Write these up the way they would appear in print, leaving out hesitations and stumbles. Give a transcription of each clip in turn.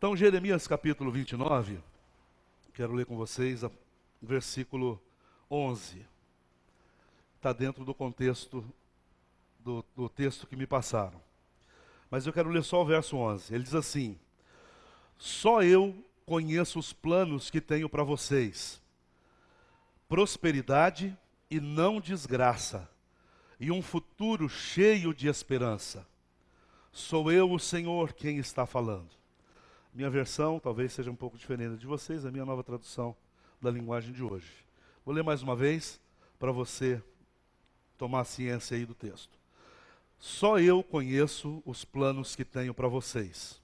Então, Jeremias capítulo 29, quero ler com vocês o versículo 11. Está dentro do contexto do texto que me passaram. Mas eu quero ler só o verso 11. Ele diz assim: só eu conheço os planos que tenho para vocês, prosperidade e não desgraça, e um futuro cheio de esperança. Sou eu, o Senhor, quem está falando. Minha versão talvez seja um pouco diferente de vocês, a minha nova tradução da linguagem de hoje. Vou ler mais uma vez para você tomar ciência aí do texto. Só eu conheço os planos que tenho para vocês,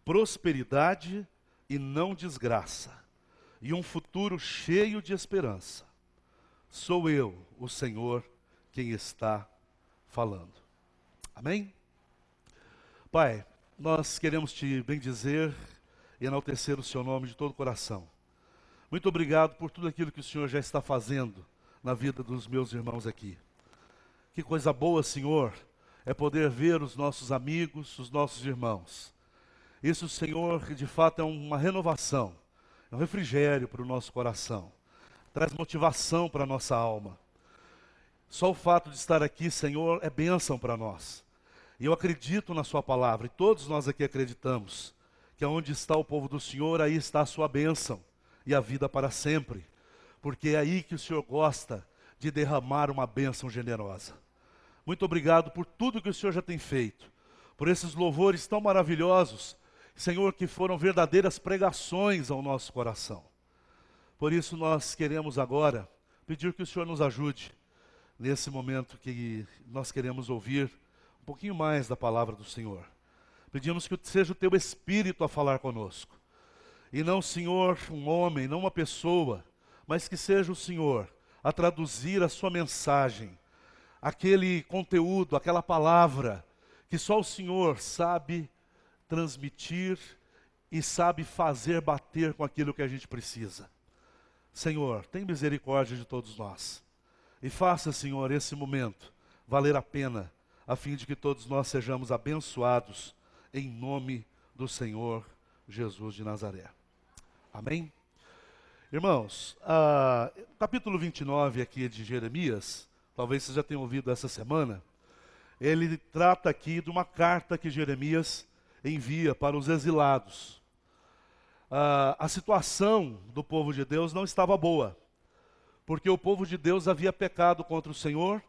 prosperidade e não desgraça, e um futuro cheio de esperança. Sou eu, o Senhor, quem está falando. Amém? Pai, nós queremos te bendizer e enaltecer o seu nome de todo o coração. Muito obrigado por tudo aquilo que o Senhor já está fazendo na vida dos meus irmãos aqui. Que coisa boa, Senhor, é poder ver os nossos amigos, os nossos irmãos. Isso, Senhor, de fato é uma renovação, é um refrigério para o nosso coração, traz motivação para a nossa alma. Só o fato de estar aqui, Senhor, é bênção para nós. E eu acredito na sua palavra, e todos nós aqui acreditamos, que onde está o povo do Senhor, aí está a sua bênção e a vida para sempre. Porque é aí que o Senhor gosta de derramar uma bênção generosa. Muito obrigado por tudo que o Senhor já tem feito, por esses louvores tão maravilhosos, Senhor, que foram verdadeiras pregações ao nosso coração. Por isso nós queremos agora pedir que o Senhor nos ajude, nesse momento que nós queremos ouvir um pouquinho mais da palavra do Senhor. Pedimos que seja o teu Espírito a falar conosco. E não, Senhor, um homem, não uma pessoa, mas que seja o Senhor a traduzir a sua mensagem, aquele conteúdo, aquela palavra, que só o Senhor sabe transmitir e sabe fazer bater com aquilo que a gente precisa. Senhor, tem misericórdia de todos nós. E faça, Senhor, esse momento valer a pena, a fim de que todos nós sejamos abençoados em nome do Senhor Jesus de Nazaré. Amém? Irmãos, capítulo 29 aqui de Jeremias, talvez vocês já tenham ouvido essa semana, ele trata aqui de uma carta que Jeremias envia para os exilados. A situação do povo de Deus não estava boa, porque o povo de Deus havia pecado contra o Senhor,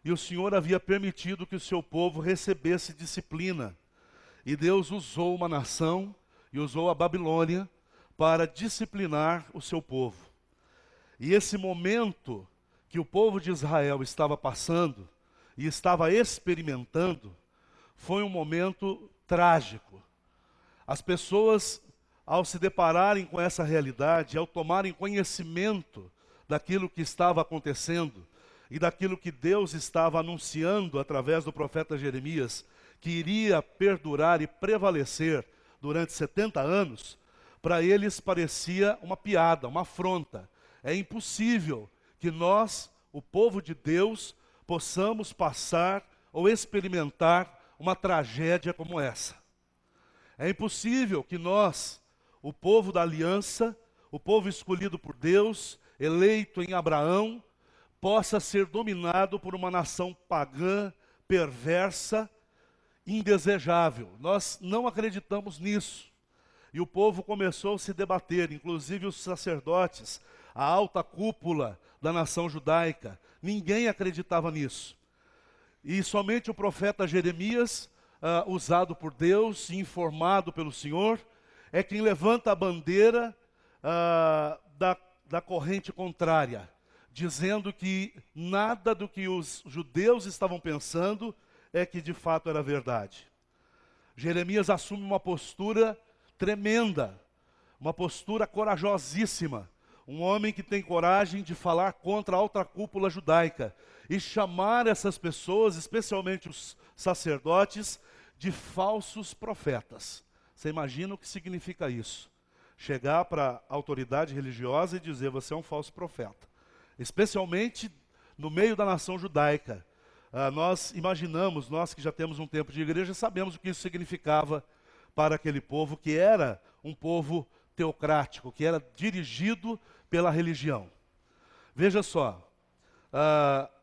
e o Senhor havia permitido que o seu povo recebesse disciplina. E Deus usou uma nação, e usou a Babilônia, para disciplinar o seu povo. E esse momento que o povo de Israel estava passando, e estava experimentando, foi um momento trágico. As pessoas, ao se depararem com essa realidade, ao tomarem conhecimento daquilo que estava acontecendo, e daquilo que Deus estava anunciando através do profeta Jeremias, que iria perdurar e prevalecer durante 70 anos, para eles parecia uma piada, uma afronta. É impossível que nós, o povo de Deus, possamos passar ou experimentar uma tragédia como essa. É impossível que nós, o povo da aliança, o povo escolhido por Deus, eleito em Abraão, possa ser dominado por uma nação pagã, perversa, indesejável. Nós não acreditamos nisso. E o povo começou a se debater, inclusive os sacerdotes, a alta cúpula da nação judaica. Ninguém acreditava nisso. E somente o profeta Jeremias, usado por Deus e informado pelo Senhor, é quem levanta a bandeira da corrente contrária, dizendo que nada do que os judeus estavam pensando é que de fato era verdade. Jeremias assume uma postura tremenda, uma postura corajosíssima, um homem que tem coragem de falar contra a alta cúpula judaica e chamar essas pessoas, especialmente os sacerdotes, de falsos profetas. Você imagina o que significa isso? Chegar para a autoridade religiosa e dizer: você é um falso profeta. Especialmente no meio da nação judaica. Nós imaginamos, nós que já temos um tempo de igreja, sabemos o que isso significava para aquele povo que era um povo teocrático, que era dirigido pela religião. Veja só,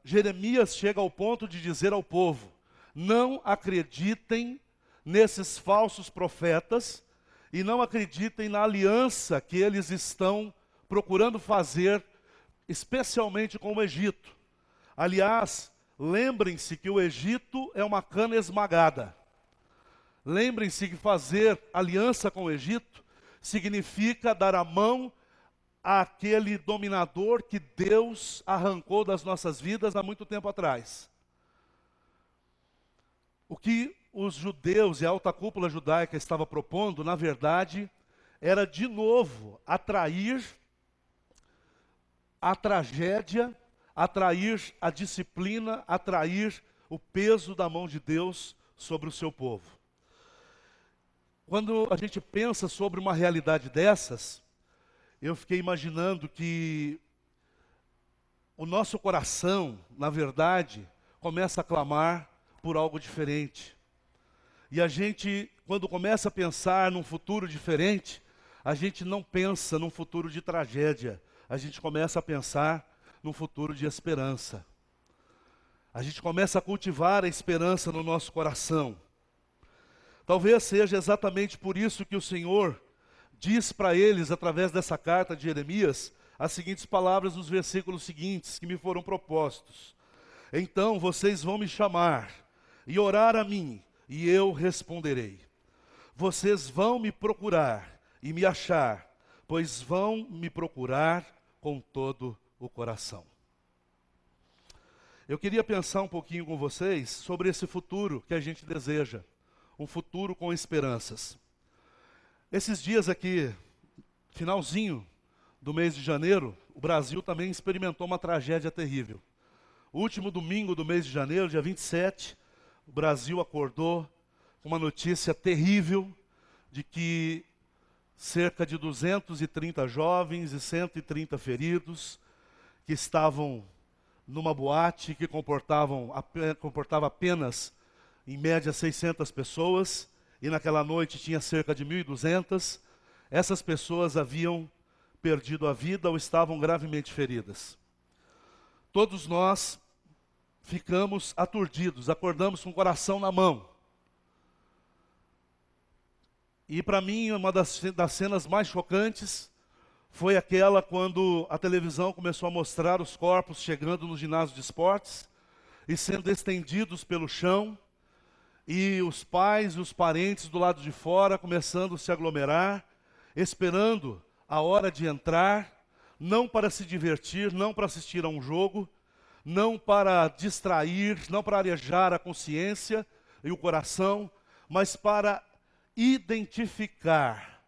Jeremias chega ao ponto de dizer ao povo: não acreditem nesses falsos profetas e não acreditem na aliança que eles estão procurando fazer, especialmente com o Egito. Aliás, lembrem-se que o Egito é uma cana esmagada. Lembrem-se que fazer aliança com o Egito significa dar a mão àquele dominador que Deus arrancou das nossas vidas há muito tempo atrás. O que os judeus e a alta cúpula judaica estava propondo, na verdade, era de novo atrair a tragédia, atrair a disciplina, atrair o peso da mão de Deus sobre o seu povo. Quando a gente pensa sobre uma realidade dessas, eu fiquei imaginando que o nosso coração, na verdade, começa a clamar por algo diferente. E a gente, quando começa a pensar num futuro diferente, a gente não pensa num futuro de tragédia, a gente começa a pensar num futuro de esperança. A gente começa a cultivar a esperança no nosso coração. Talvez seja exatamente por isso que o Senhor diz para eles, através dessa carta de Jeremias, as seguintes palavras nos versículos seguintes que me foram propostos. Então vocês vão me chamar e orar a mim, e eu responderei. Vocês vão me procurar e me achar, pois vão me procurar com todo o coração. Eu queria pensar um pouquinho com vocês sobre esse futuro que a gente deseja. Um futuro com esperanças. Esses dias aqui, finalzinho do mês de janeiro, o Brasil também experimentou uma tragédia terrível. O último domingo do mês de janeiro, dia 27, o Brasil acordou com uma notícia terrível de que cerca de 230 jovens e 130 feridos que estavam numa boate que comportava apenas, em média, 600 pessoas, e naquela noite tinha cerca de 1.200, essas pessoas haviam perdido a vida ou estavam gravemente feridas. Todos nós ficamos aturdidos, acordamos com o coração na mão. E para mim, uma das cenas mais chocantes foi aquela quando a televisão começou a mostrar os corpos chegando no ginásio de esportes e sendo estendidos pelo chão, e os pais e os parentes do lado de fora começando a se aglomerar, esperando a hora de entrar, não para se divertir, não para assistir a um jogo, não para distrair, não para arejar a consciência e o coração, mas para identificar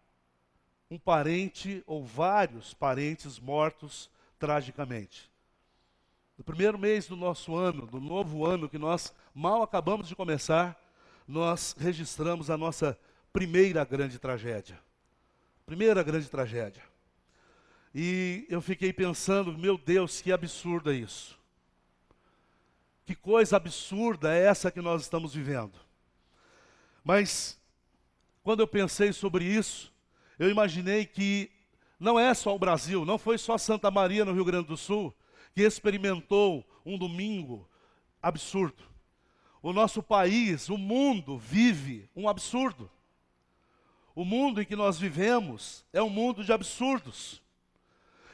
um parente ou vários parentes mortos tragicamente. No primeiro mês do nosso ano, do novo ano que nós mal acabamos de começar, nós registramos a nossa primeira grande tragédia. Primeira grande tragédia. E eu fiquei pensando, meu Deus, que absurdo é isso. Que coisa absurda é essa que nós estamos vivendo. Mas, quando eu pensei sobre isso, eu imaginei que não é só o Brasil, não foi só Santa Maria, no Rio Grande do Sul, que experimentou um domingo absurdo. O nosso país, o mundo, vive um absurdo. O mundo em que nós vivemos é um mundo de absurdos.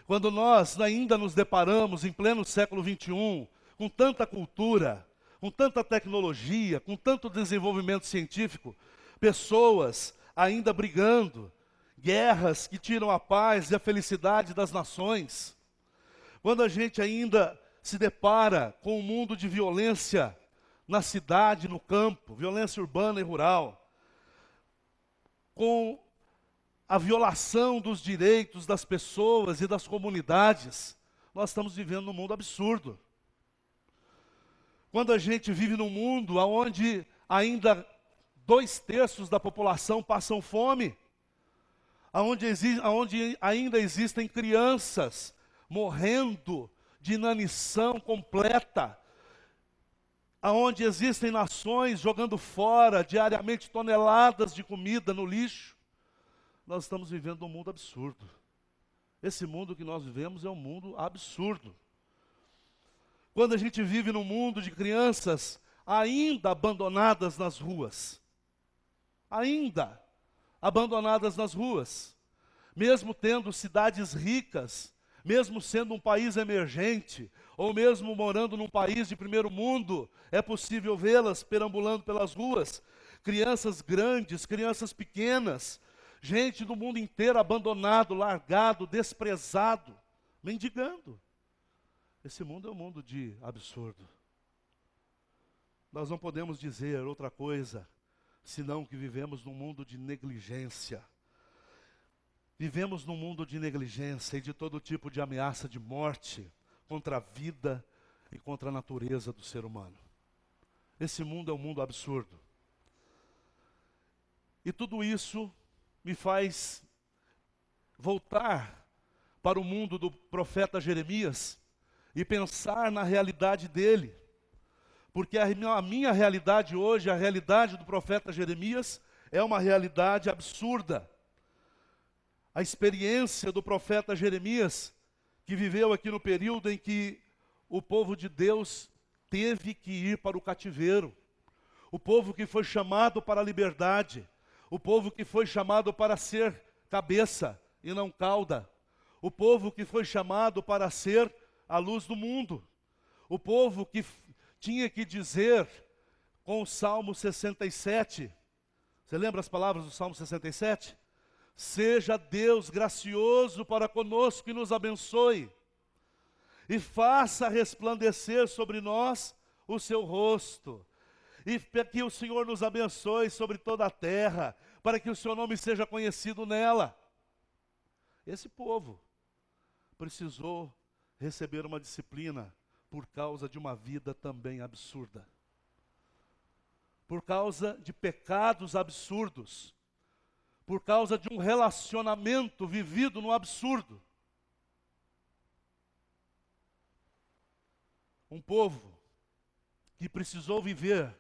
Quando nós ainda nos deparamos em pleno século XXI, com tanta cultura, com tanta tecnologia, com tanto desenvolvimento científico, pessoas ainda brigando, guerras que tiram a paz e a felicidade das nações. Quando a gente ainda se depara com um mundo de violência na cidade, no campo, violência urbana e rural, com a violação dos direitos das pessoas e das comunidades, nós estamos vivendo num mundo absurdo. Quando a gente vive num mundo onde ainda 2/3 da população passam fome, onde ainda existem crianças morrendo de inanição completa, aonde existem nações jogando fora diariamente toneladas de comida no lixo. Nós estamos vivendo um mundo absurdo. Esse mundo que nós vivemos é um mundo absurdo. Quando a gente vive num mundo de crianças ainda abandonadas nas ruas, ainda abandonadas nas ruas, mesmo tendo cidades ricas, mesmo sendo um país emergente, ou mesmo morando num país de primeiro mundo, é possível vê-las perambulando pelas ruas, crianças grandes, crianças pequenas, gente do mundo inteiro abandonado, largado, desprezado, mendigando. Esse mundo é um mundo de absurdo. Nós não podemos dizer outra coisa, senão que vivemos num mundo de negligência. Vivemos num mundo de negligência e de todo tipo de ameaça de morte contra a vida e contra a natureza do ser humano. Esse mundo é um mundo absurdo. E tudo isso me faz voltar para o mundo do profeta Jeremias e pensar na realidade dele. Porque a minha realidade hoje, a realidade do profeta Jeremias, é uma realidade absurda. A experiência do profeta Jeremias, que viveu aqui no período em que o povo de Deus teve que ir para o cativeiro, o povo que foi chamado para a liberdade, o povo que foi chamado para ser cabeça e não cauda, o povo que foi chamado para ser a luz do mundo, o povo que tinha que dizer com o Salmo 67, você lembra as palavras do Salmo 67? Seja Deus gracioso para conosco e nos abençoe, e faça resplandecer sobre nós o seu rosto, e que o Senhor nos abençoe sobre toda a terra, para que o seu nome seja conhecido nela. Esse povo precisou receber uma disciplina por causa de uma vida também absurda, por causa de pecados absurdos, por causa de um relacionamento vivido no absurdo. Um povo que precisou viver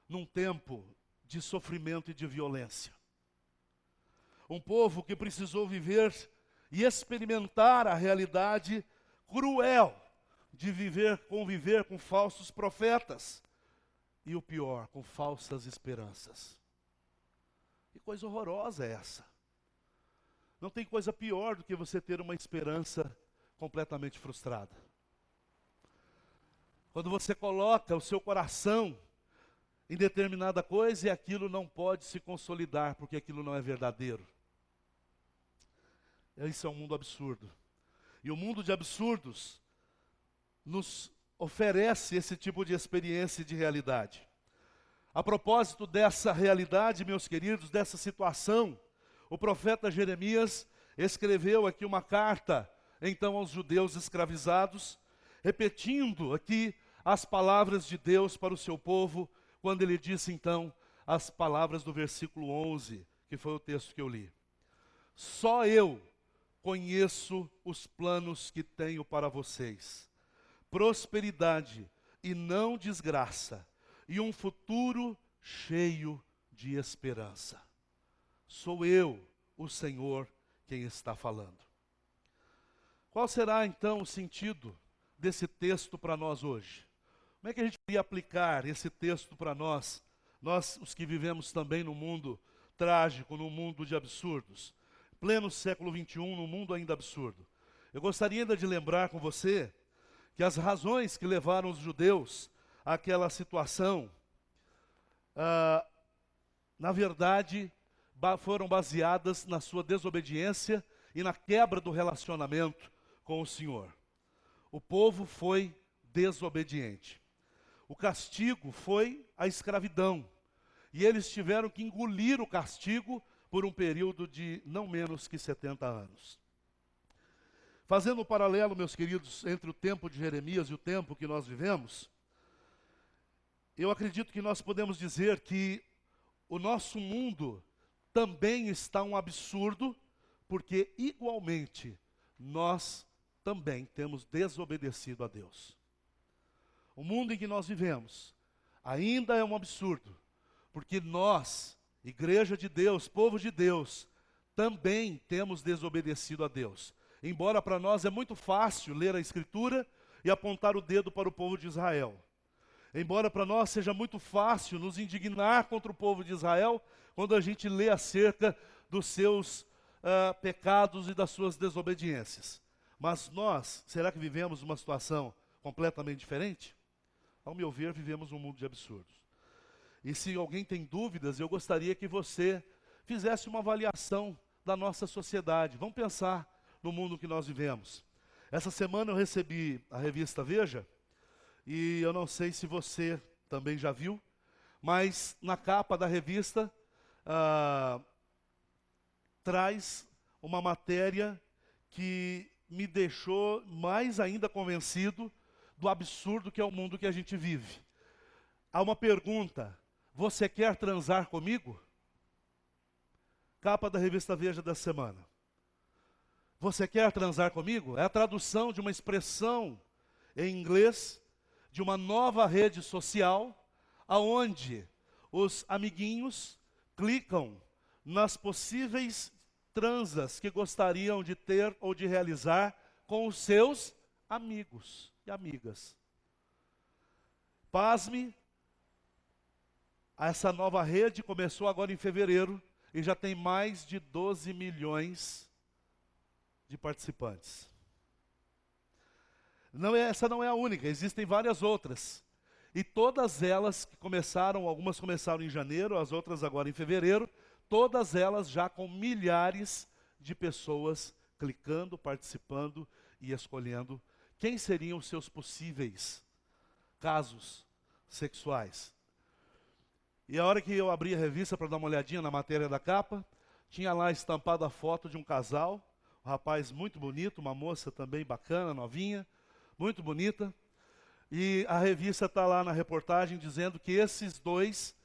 num tempo de sofrimento e de violência. Um povo que precisou viver e experimentar a realidade cruel de conviver com falsos profetas. E o pior, com falsas esperanças. Que coisa horrorosa é essa? Não tem coisa pior do que você ter uma esperança completamente frustrada. Quando você coloca o seu coração em determinada coisa e aquilo não pode se consolidar, porque aquilo não é verdadeiro. Isso é um mundo absurdo. E o mundo de absurdos nos oferece esse tipo de experiência e de realidade. A propósito dessa realidade, meus queridos, dessa situação, o profeta Jeremias escreveu aqui uma carta, então, aos judeus escravizados, repetindo aqui as palavras de Deus para o seu povo, quando ele disse, então, as palavras do versículo 11, que foi o texto que eu li. Só eu conheço os planos que tenho para vocês, prosperidade e não desgraça, e um futuro cheio de esperança. Sou eu, o Senhor, quem está falando. Qual será então o sentido desse texto para nós hoje? Como é que a gente poderia aplicar esse texto para nós, os que vivemos também no mundo trágico, no mundo de absurdos, pleno século XXI, num mundo ainda absurdo? Eu gostaria ainda de lembrar com você que as razões que levaram os judeus àquela situação, na verdade, foram baseadas na sua desobediência e na quebra do relacionamento com o Senhor. O povo foi desobediente. O castigo foi a escravidão. E eles tiveram que engolir o castigo por um período de não menos que 70 anos. Fazendo um paralelo, meus queridos, entre o tempo de Jeremias e o tempo que nós vivemos, eu acredito que nós podemos dizer que o nosso mundo também está um absurdo, porque igualmente nós também temos desobedecido a Deus. O mundo em que nós vivemos Ainda é um absurdo, porque nós, igreja de Deus, povo de Deus, também temos desobedecido a Deus. Embora para nós é muito fácil ler a Escritura e apontar o dedo para o povo de Israel. Embora para nós seja muito fácil nos indignar contra o povo de Israel, quando a gente lê acerca dos seus pecados e das suas desobediências. Mas nós, será que vivemos uma situação completamente diferente? Ao meu ver, vivemos um mundo de absurdos. E se alguém tem dúvidas, eu gostaria que você fizesse uma avaliação da nossa sociedade. Vamos pensar no mundo que nós vivemos. Essa semana eu recebi a revista Veja, e eu não sei se você também já viu, mas na capa da revista traz uma matéria que me deixou mais ainda convencido do absurdo que é o mundo que a gente vive. Há uma pergunta: você quer transar comigo? Capa da revista Veja da semana. Você quer transar comigo? É a tradução de uma expressão em inglês de uma nova rede social, aonde os amiguinhos clicam nas possíveis transas que gostariam de ter ou de realizar com os seus amigos e amigas. Pasme, essa nova rede começou agora em fevereiro e já tem mais de 12 milhões de participantes. Essa não é a única, existem várias outras. E todas elas que começaram, algumas começaram em janeiro, as outras agora em fevereiro, todas elas já com milhares de pessoas clicando, participando e escolhendo quem seriam os seus possíveis casos sexuais. E a hora que eu abri a revista para dar uma olhadinha na matéria da capa, tinha lá estampada a foto de um casal, um rapaz muito bonito, uma moça também bacana, novinha, muito bonita. E a revista está lá na reportagem dizendo que esses dois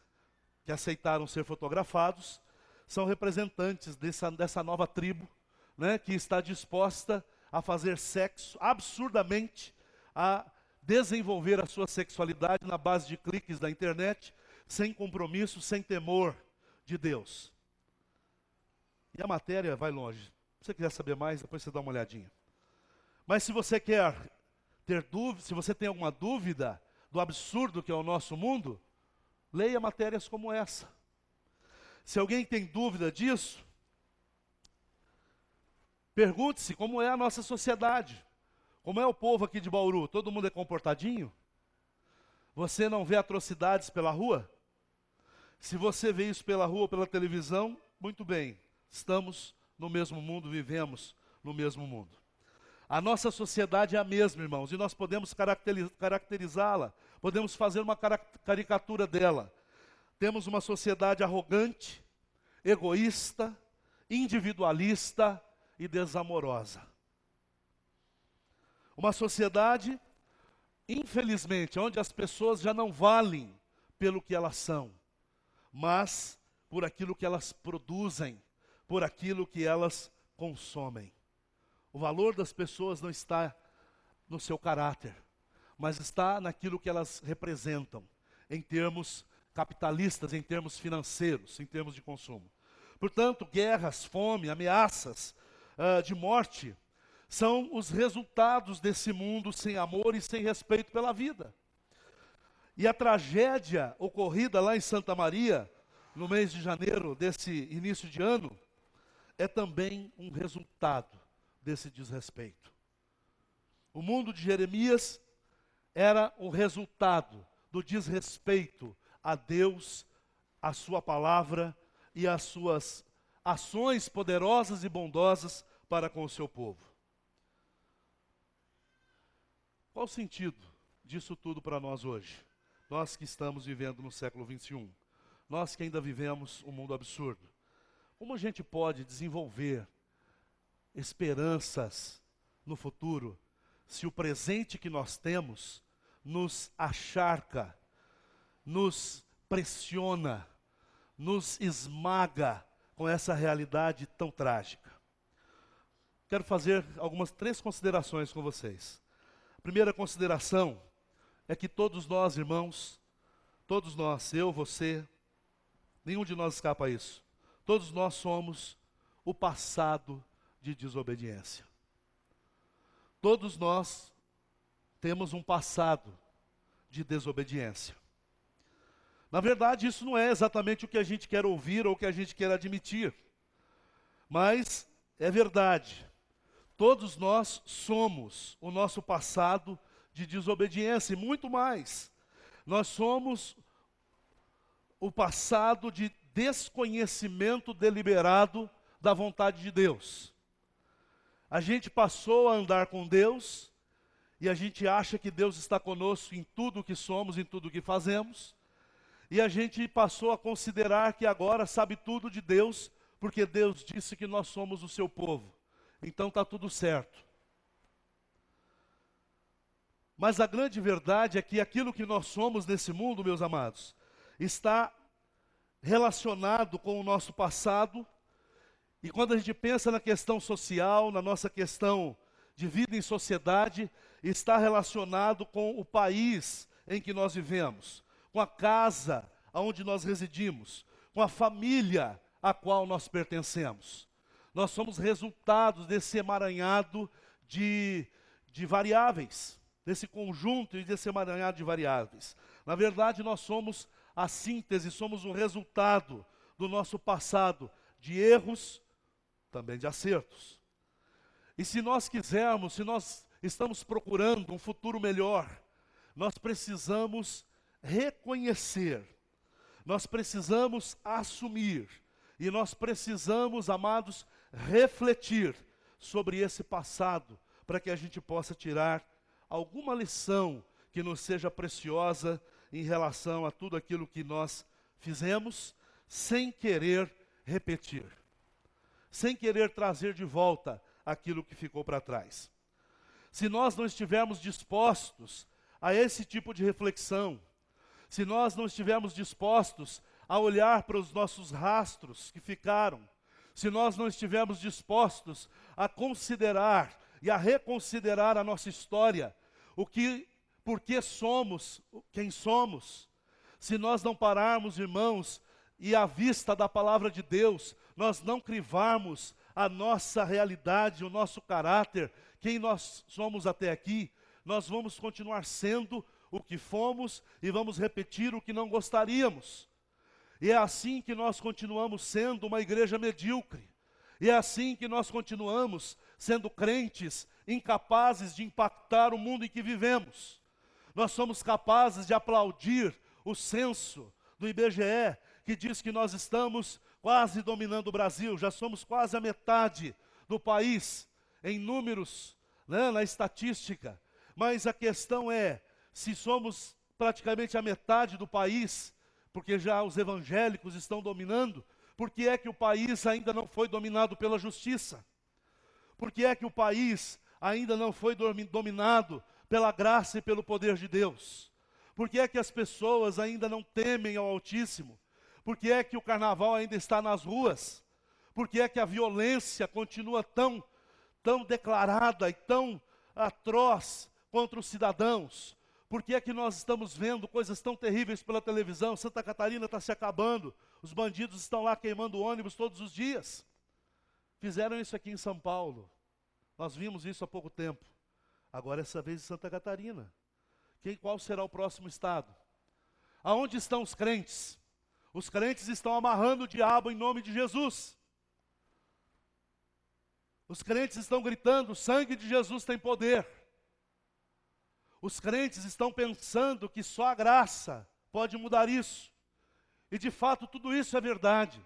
que aceitaram ser fotografados são representantes dessa nova tribo, né, que está disposta a fazer sexo absurdamente, a desenvolver a sua sexualidade na base de cliques da internet, sem compromisso, sem temor de Deus. E a matéria vai longe. Se você quiser saber mais, depois você dá uma olhadinha. Mas se você quer ter dúvida, se você tem alguma dúvida do absurdo que é o nosso mundo, leia matérias como essa. Se alguém tem dúvida disso, pergunte-se como é a nossa sociedade. Como é o povo aqui de Bauru? Todo mundo é comportadinho? Você não vê atrocidades pela rua? Se você vê isso pela rua ou pela televisão, muito bem. Estamos no mesmo mundo, vivemos no mesmo mundo. A nossa sociedade é a mesma, irmãos, e nós podemos caracterizá-la, podemos fazer uma caricatura dela. Temos uma sociedade arrogante, egoísta, individualista e desamorosa. Uma sociedade, infelizmente, onde as pessoas já não valem pelo que elas são, mas por aquilo que elas produzem, por aquilo que elas consomem. O valor das pessoas não está no seu caráter, mas está naquilo que elas representam, em termos capitalistas, em termos financeiros, em termos de consumo. Portanto, guerras, fome, ameaças de morte, são os resultados desse mundo sem amor e sem respeito pela vida. E a tragédia ocorrida lá em Santa Maria, no mês de janeiro desse início de ano, é também um resultado desse desrespeito. O mundo de Jeremias era o resultado do desrespeito a Deus, a sua palavra e as suas ações poderosas e bondosas para com o seu povo. Qual o sentido disso tudo para nós hoje? Nós que estamos vivendo no século 21. Nós que ainda vivemos um mundo absurdo. Como a gente pode desenvolver esperanças no futuro se o presente que nós temos nos acharca, nos pressiona, nos esmaga com essa realidade tão trágica? Quero fazer três considerações com vocês. A primeira consideração é que todos nós, irmãos, Todos nós, eu, você, nenhum de nós escapa a isso. Todos nós somos o passado de desobediência. Todos nós temos um passado de desobediência. Na verdade, isso não é exatamente o que a gente quer ouvir ou o que a gente quer admitir. Mas é verdade. Todos nós somos o nosso passado de desobediência e muito mais. Nós somos o passado de desconhecimento deliberado da vontade de Deus. A gente passou a andar com Deus e a gente acha que Deus está conosco em tudo o que somos, em tudo o que fazemos. E a gente passou a considerar que agora sabe tudo de Deus, porque Deus disse que nós somos o seu povo. Então está tudo certo. Mas a grande verdade é que aquilo que nós somos nesse mundo, meus amados, está relacionado com o nosso passado. E quando a gente pensa na questão social, na nossa questão de vida em sociedade, está relacionado com o país em que nós vivemos, com a casa onde nós residimos, com a família a qual nós pertencemos. Nós somos resultados desse emaranhado de variáveis, desse conjunto e desse emaranhado de variáveis. Na verdade, nós somos a síntese, somos o resultado do nosso passado, de erros, também de acertos. E se nós quisermos, se nós estamos procurando um futuro melhor, nós precisamos reconhecer, nós precisamos assumir, e nós precisamos, amados, refletir sobre esse passado, para que a gente possa tirar alguma lição que nos seja preciosa em relação a tudo aquilo que nós fizemos, sem querer repetir, sem querer trazer de volta aquilo que ficou para trás. Se nós não estivermos dispostos a esse tipo de reflexão, se nós não estivermos dispostos a olhar para os nossos rastros que ficaram, se nós não estivermos dispostos a considerar e a reconsiderar a nossa história, por que somos quem somos, se nós não pararmos, irmãos, e à vista da palavra de Deus, nós não crivarmos a nossa realidade, o nosso caráter, quem nós somos até aqui, nós vamos continuar sendo o que fomos e vamos repetir o que não gostaríamos. E é assim que nós continuamos sendo uma igreja medíocre. E é assim que nós continuamos sendo crentes incapazes de impactar o mundo em que vivemos. Nós somos capazes de aplaudir o censo do IBGE, que diz que nós estamos quase dominando o Brasil, já somos quase a metade do país em números, né, na estatística. Mas a questão é, se somos praticamente a metade do país, porque já os evangélicos estão dominando, por que é que o país ainda não foi dominado pela justiça? Por que é que o país ainda não foi dominado pela graça e pelo poder de Deus? Por que é que as pessoas ainda não temem ao Altíssimo? Por que é que o carnaval ainda está nas ruas? Por que é que a violência continua tão declarada e tão atroz contra os cidadãos? Por que é que nós estamos vendo coisas tão terríveis pela televisão? Santa Catarina está se acabando, os bandidos estão lá queimando ônibus todos os dias. Fizeram isso aqui em São Paulo, nós vimos isso há pouco tempo. Agora essa vez em Santa Catarina. Qual será o próximo estado? Aonde estão os crentes? Os crentes estão amarrando o diabo em nome de Jesus. Os crentes estão gritando, o sangue de Jesus tem poder. Os crentes estão pensando que só a graça pode mudar isso. E de fato tudo isso é verdade.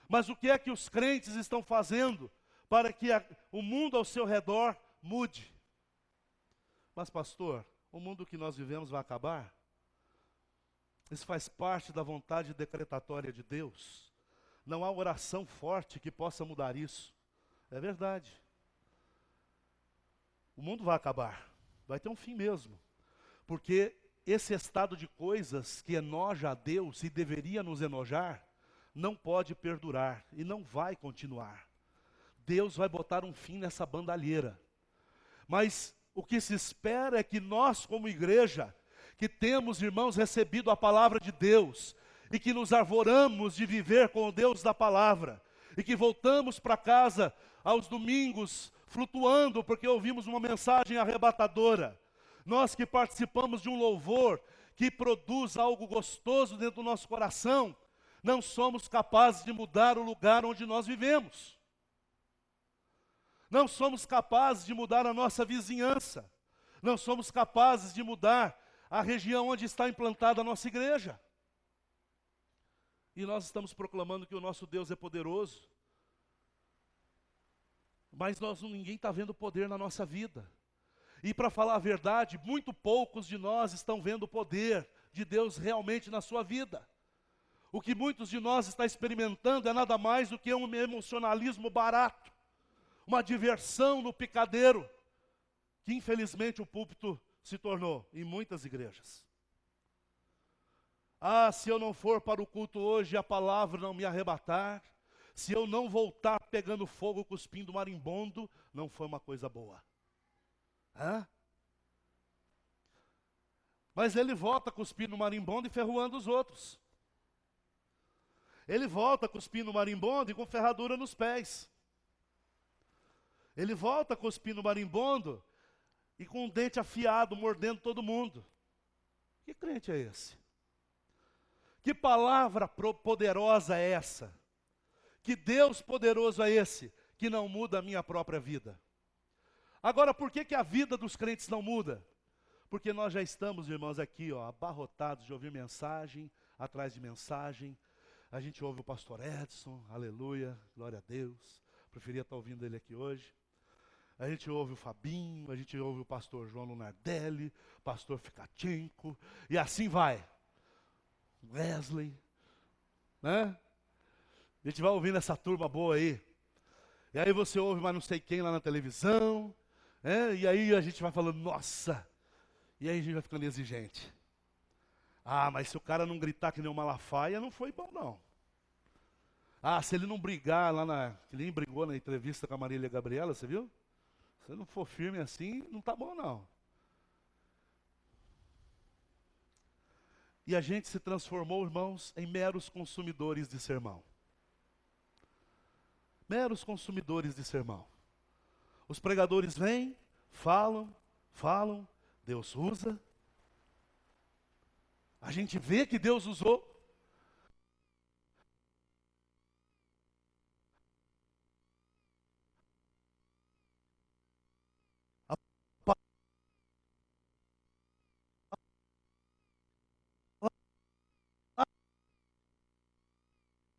Mas o que é que os crentes estão fazendo para que o mundo ao seu redor mude? Mas pastor, o mundo que nós vivemos vai acabar? Isso faz parte da vontade decretatória de Deus. Não há oração forte que possa mudar isso. É verdade. O mundo vai acabar. Vai ter um fim mesmo. Porque esse estado de coisas que enoja a Deus e deveria nos enojar, não pode perdurar e não vai continuar. Deus vai botar um fim nessa bandalheira. Mas o que se espera é que nós, como igreja, que temos, irmãos, recebido a palavra de Deus, e que nos arvoramos de viver com o Deus da palavra, e que voltamos para casa aos domingos flutuando, porque ouvimos uma mensagem arrebatadora. Nós que participamos de um louvor que produz algo gostoso dentro do nosso coração, não somos capazes de mudar o lugar onde nós vivemos. Não somos capazes de mudar a nossa vizinhança. Não somos capazes de mudar a região onde está implantada a nossa igreja. E nós estamos proclamando que o nosso Deus é poderoso. Mas ninguém está vendo poder na nossa vida. E para falar a verdade, muito poucos de nós estão vendo o poder de Deus realmente na sua vida. O que muitos de nós estão experimentando é nada mais do que um emocionalismo barato, uma diversão no picadeiro, que infelizmente o púlpito se tornou em muitas igrejas. Ah, se eu não for para o culto hoje, a palavra não me arrebatar, se eu não voltar pegando fogo, cuspindo marimbondo, não foi uma coisa boa. Hã? Mas ele volta cuspindo marimbondo e ferroando os outros. Ele volta cuspindo marimbondo e com ferradura nos pés. Ele volta cuspindo marimbondo e com um dente afiado, mordendo todo mundo. Que crente é esse? Que palavra poderosa é essa? Que Deus poderoso é esse, que não muda a minha própria vida? Agora, por que a vida dos crentes não muda? Porque nós já estamos, irmãos, aqui, abarrotados de ouvir mensagem, atrás de mensagem. A gente ouve o pastor Edson, aleluia, glória a Deus. Preferia estar ouvindo ele aqui hoje. A gente ouve o Fabinho, a gente ouve o pastor João Lunardelli, pastor Ficachenko, e assim vai. Wesley, né? A gente vai ouvindo essa turma boa aí. E aí você ouve mais não sei quem lá na televisão, né? E aí a gente vai falando, nossa. E aí a gente vai ficando exigente. Ah, mas se o cara não gritar que nem uma Malafaia, não foi bom não. Ah, se ele não brigar que ele nem brigou na entrevista com a Marília Gabriela, você viu? Se ele não for firme assim, não tá bom não. E a gente se transformou, irmãos, em meros consumidores de sermão. Meros consumidores de sermão. Os pregadores vêm, falam, Deus usa. A gente vê que Deus usou. A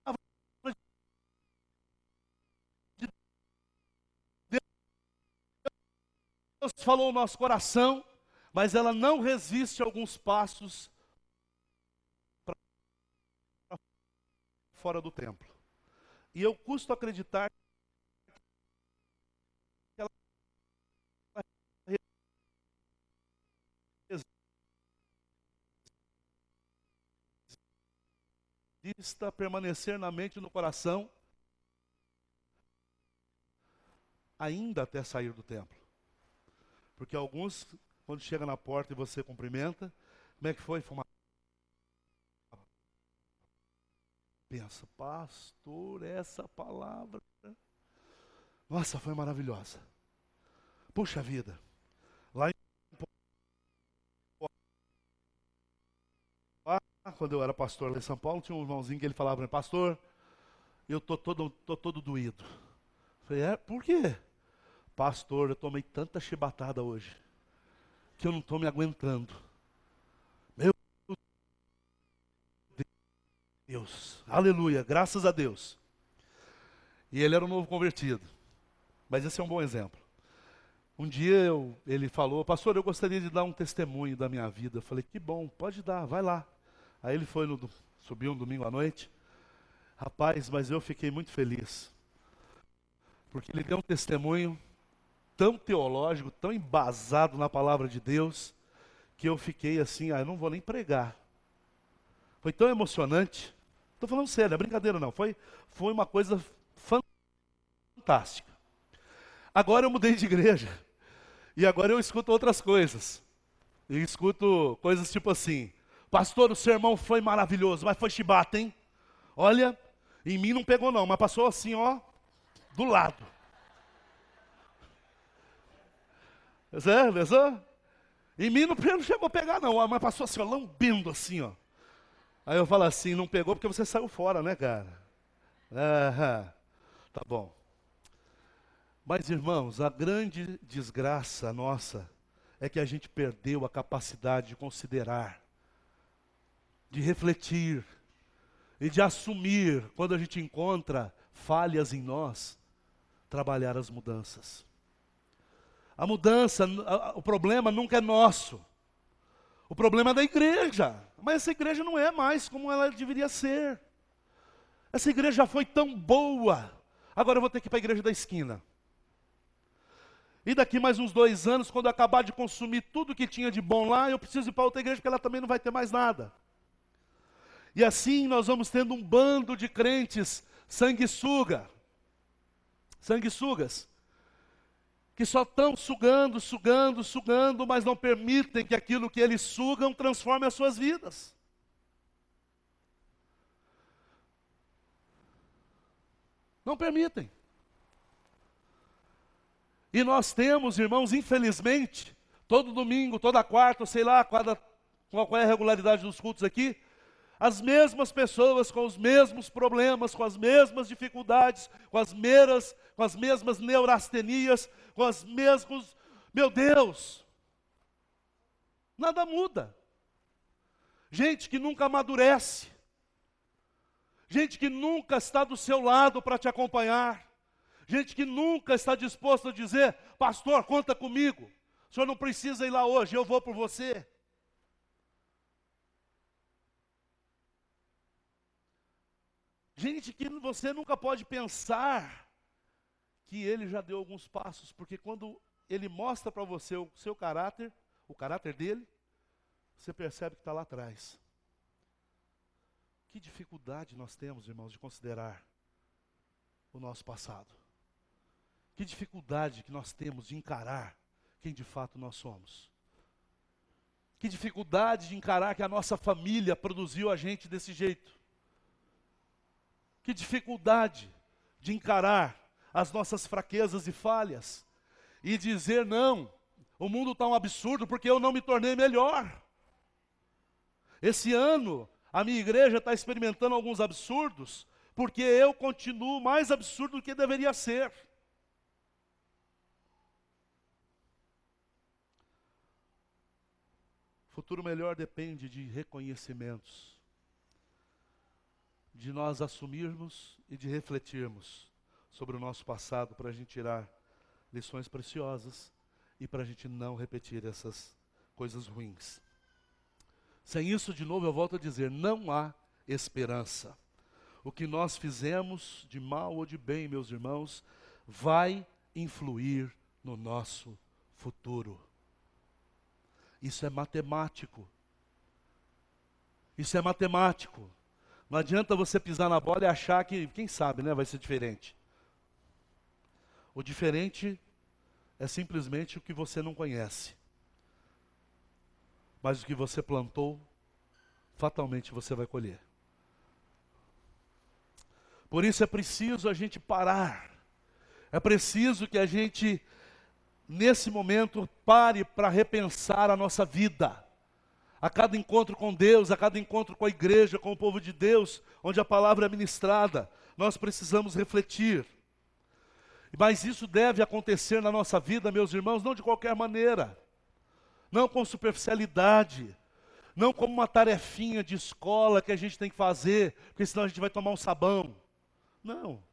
palavra de Deus falou no nosso coração, mas ela não resiste a alguns passos fora do templo. E eu custo acreditar que ela resista a permanecer na mente e no coração ainda até sair do templo. Porque alguns, quando chega na porta e você cumprimenta, como é que foi? Foi uma... Pensa, pastor, essa palavra, nossa, foi maravilhosa. Puxa vida, lá quando eu era pastor lá em São Paulo, tinha um irmãozinho que ele falava para mim, pastor, eu tô todo doído. Eu falei, por quê? Pastor, eu tomei tanta chibatada hoje, que eu não estou me aguentando. Meu Deus, aleluia, graças a Deus. E ele era um novo convertido, mas esse é um bom exemplo. Um dia ele falou, pastor, eu gostaria de dar um testemunho da minha vida. Eu falei, que bom, pode dar, vai lá. Aí ele foi, subiu um domingo à noite. Rapaz, mas eu fiquei muito feliz, porque ele deu um testemunho tão teológico, tão embasado na palavra de Deus, que eu fiquei assim, eu não vou nem pregar. Foi tão emocionante. Estou falando sério, não é brincadeira não. Foi uma coisa fantástica. Agora eu mudei de igreja. E agora eu escuto outras coisas. E escuto coisas tipo assim: pastor, o sermão foi maravilhoso, mas foi chibata, hein? Olha, em mim não pegou não, mas passou assim, ó, do lado. Pensou? Em mim não chegou a pegar não, mas passou assim, ó, lambendo assim, ó. Aí eu falo assim, não pegou porque você saiu fora, né, cara? Ah, tá bom. Mas irmãos, a grande desgraça nossa é que a gente perdeu a capacidade de considerar, de refletir e de assumir, quando a gente encontra falhas em nós, trabalhar as mudanças. A mudança, o problema nunca é nosso. O problema é da igreja. Mas essa igreja não é mais como ela deveria ser. Essa igreja já foi tão boa. Agora eu vou ter que ir para a igreja da esquina. E daqui mais uns 2 anos, quando eu acabar de consumir tudo que tinha de bom lá, eu preciso ir para outra igreja, porque ela também não vai ter mais nada. E assim nós vamos tendo um bando de crentes sanguessugas, que só estão sugando, mas não permitem que aquilo que eles sugam transforme as suas vidas. Não permitem. E nós temos, irmãos, infelizmente, todo domingo, toda quarta, sei lá, qual é a regularidade dos cultos aqui, as mesmas pessoas com os mesmos problemas, com as mesmas dificuldades, com as mesmas neurastenias, com as mesmas... Meu Deus! Nada muda. Gente que nunca amadurece. Gente que nunca está do seu lado para te acompanhar. Gente que nunca está disposto a dizer, pastor, conta comigo. O senhor não precisa ir lá hoje, eu vou por você. Gente que você nunca pode pensar que ele já deu alguns passos, porque quando ele mostra para você o seu caráter, o caráter dele, você percebe que está lá atrás. Que dificuldade nós temos, irmãos, de considerar o nosso passado. Que dificuldade que nós temos de encarar quem de fato nós somos. Que dificuldade de encarar que a nossa família produziu a gente desse jeito. Que dificuldade de encarar as nossas fraquezas e falhas e dizer, não, o mundo está um absurdo porque eu não me tornei melhor. Esse ano, a minha igreja está experimentando alguns absurdos porque eu continuo mais absurdo do que deveria ser. O futuro melhor depende de reconhecimentos, de nós assumirmos e de refletirmos sobre o nosso passado para a gente tirar lições preciosas e para a gente não repetir essas coisas ruins. Sem isso, de novo, eu volto a dizer, não há esperança. O que nós fizemos de mal ou de bem, meus irmãos, vai influir no nosso futuro. Isso é matemático. Isso é matemático. Não adianta você pisar na bola e achar que, quem sabe, né, vai ser diferente. O diferente é simplesmente o que você não conhece. Mas o que você plantou, fatalmente você vai colher. Por isso é preciso a gente parar. É preciso que a gente, nesse momento, pare para repensar a nossa vida. A cada encontro com Deus, a cada encontro com a igreja, com o povo de Deus, onde a palavra é ministrada, nós precisamos refletir. Mas isso deve acontecer na nossa vida, meus irmãos, não de qualquer maneira. Não com superficialidade. Não como uma tarefinha de escola que a gente tem que fazer, porque senão a gente vai tomar um sabão. Não.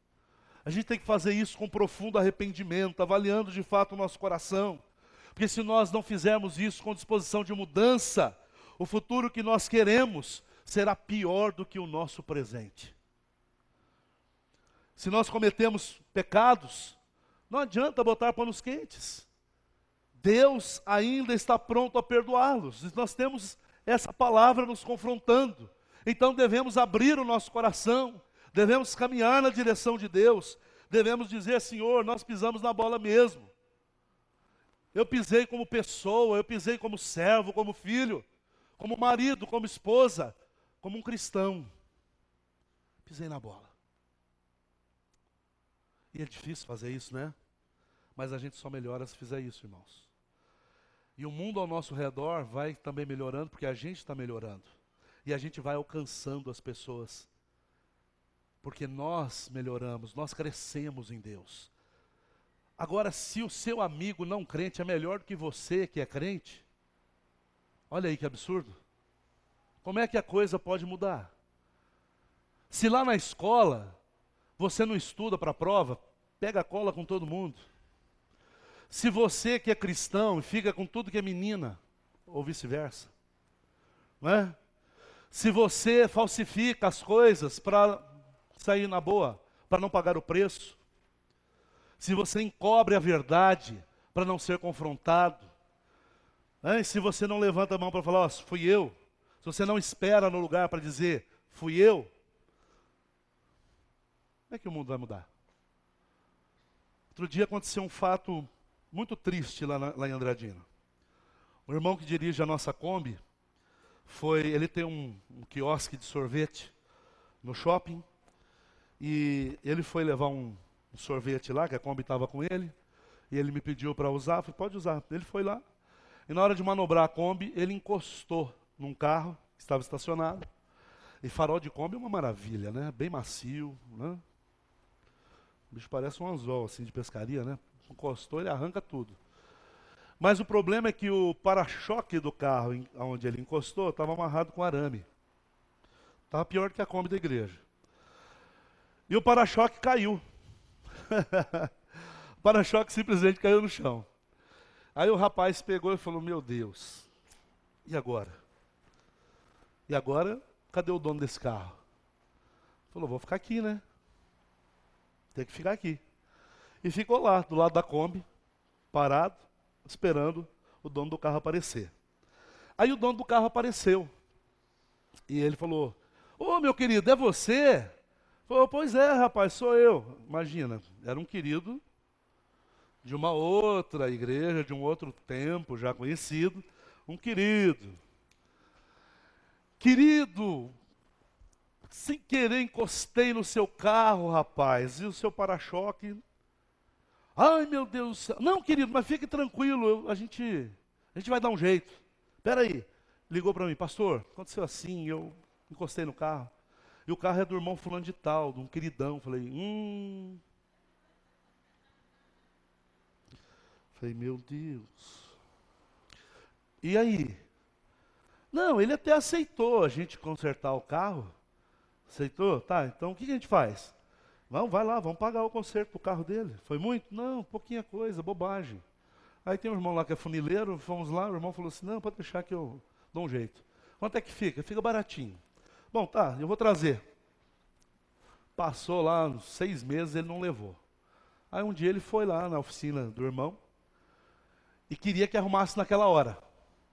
A gente tem que fazer isso com profundo arrependimento, avaliando de fato o nosso coração. Porque se nós não fizermos isso com disposição de mudança, o futuro que nós queremos será pior do que o nosso presente. Se nós cometemos pecados, não adianta botar panos quentes. Deus ainda está pronto a perdoá-los. Nós temos essa palavra nos confrontando. Então devemos abrir o nosso coração, devemos caminhar na direção de Deus, devemos dizer, Senhor, nós pisamos na bola mesmo. Eu pisei como pessoa, eu pisei como servo, como filho, como marido, como esposa, como um cristão. Pisei na bola. E é difícil fazer isso, né? Mas a gente só melhora se fizer isso, irmãos. E o mundo ao nosso redor vai também melhorando, porque a gente está melhorando. E a gente vai alcançando as pessoas. Porque nós melhoramos, nós crescemos em Deus. Agora, se o seu amigo não crente é melhor do que você que é crente, olha aí que absurdo. Como é que a coisa pode mudar? Se lá na escola você não estuda para a prova, pega a cola com todo mundo. Se você que é cristão e fica com tudo que é menina, ou vice-versa, não é? Se você falsifica as coisas para sair na boa, para não pagar o preço, se você encobre a verdade para não ser confrontado, né? Se você não levanta a mão para falar, ó, fui eu, se você não espera no lugar para dizer, fui eu, como é que o mundo vai mudar? Outro dia aconteceu um fato muito triste lá em Andradina. O irmão que dirige a nossa Kombi, ele tem um quiosque de sorvete no shopping, e ele foi levar um sorvete lá, que a Kombi estava com ele, e ele me pediu para usar, eu falei, pode usar. Ele foi lá, e na hora de manobrar a Kombi, ele encostou num carro que estava estacionado, e farol de Kombi é uma maravilha, né? Bem macio, né? O bicho parece um anzol, assim, de pescaria, né? Encostou, ele arranca tudo. Mas o problema é que o para-choque do carro, onde ele encostou, estava amarrado com arame. Estava pior que a Kombi da igreja. E o para-choque caiu. O para-choque simplesmente caiu no chão. Aí o rapaz pegou e falou, meu Deus, e agora? E agora, cadê o dono desse carro? Falou, vou ficar aqui, né? Tem que ficar aqui. E ficou lá, do lado da Kombi, parado, esperando o dono do carro aparecer. Aí o dono do carro apareceu. E ele falou, ô meu querido, é você? Falou, pois é, rapaz, sou eu. Imagina, era um querido de uma outra igreja, de um outro tempo já conhecido. Um querido. Querido, sem querer encostei no seu carro, rapaz, e o seu para-choque... Ai, meu Deus do céu. Não, querido, mas fique tranquilo, a gente vai dar um jeito. Espera aí. Ligou para mim, pastor, aconteceu assim, eu encostei no carro. E o carro é do irmão fulano de tal, de um queridão. Falei, meu Deus. E aí? Não, ele até aceitou a gente consertar o carro. Aceitou? Tá, então o que a gente faz? Não, vai lá, vamos pagar o conserto do carro dele. Foi muito? Não, pouquinha coisa, bobagem. Aí tem um irmão lá que é funileiro, fomos lá, o irmão falou assim, não, pode deixar que eu dou um jeito. Quanto é que fica? Fica baratinho. Bom, tá, eu vou trazer. Passou lá uns 6 meses, ele não levou. Aí um dia ele foi lá na oficina do irmão e queria que arrumasse naquela hora,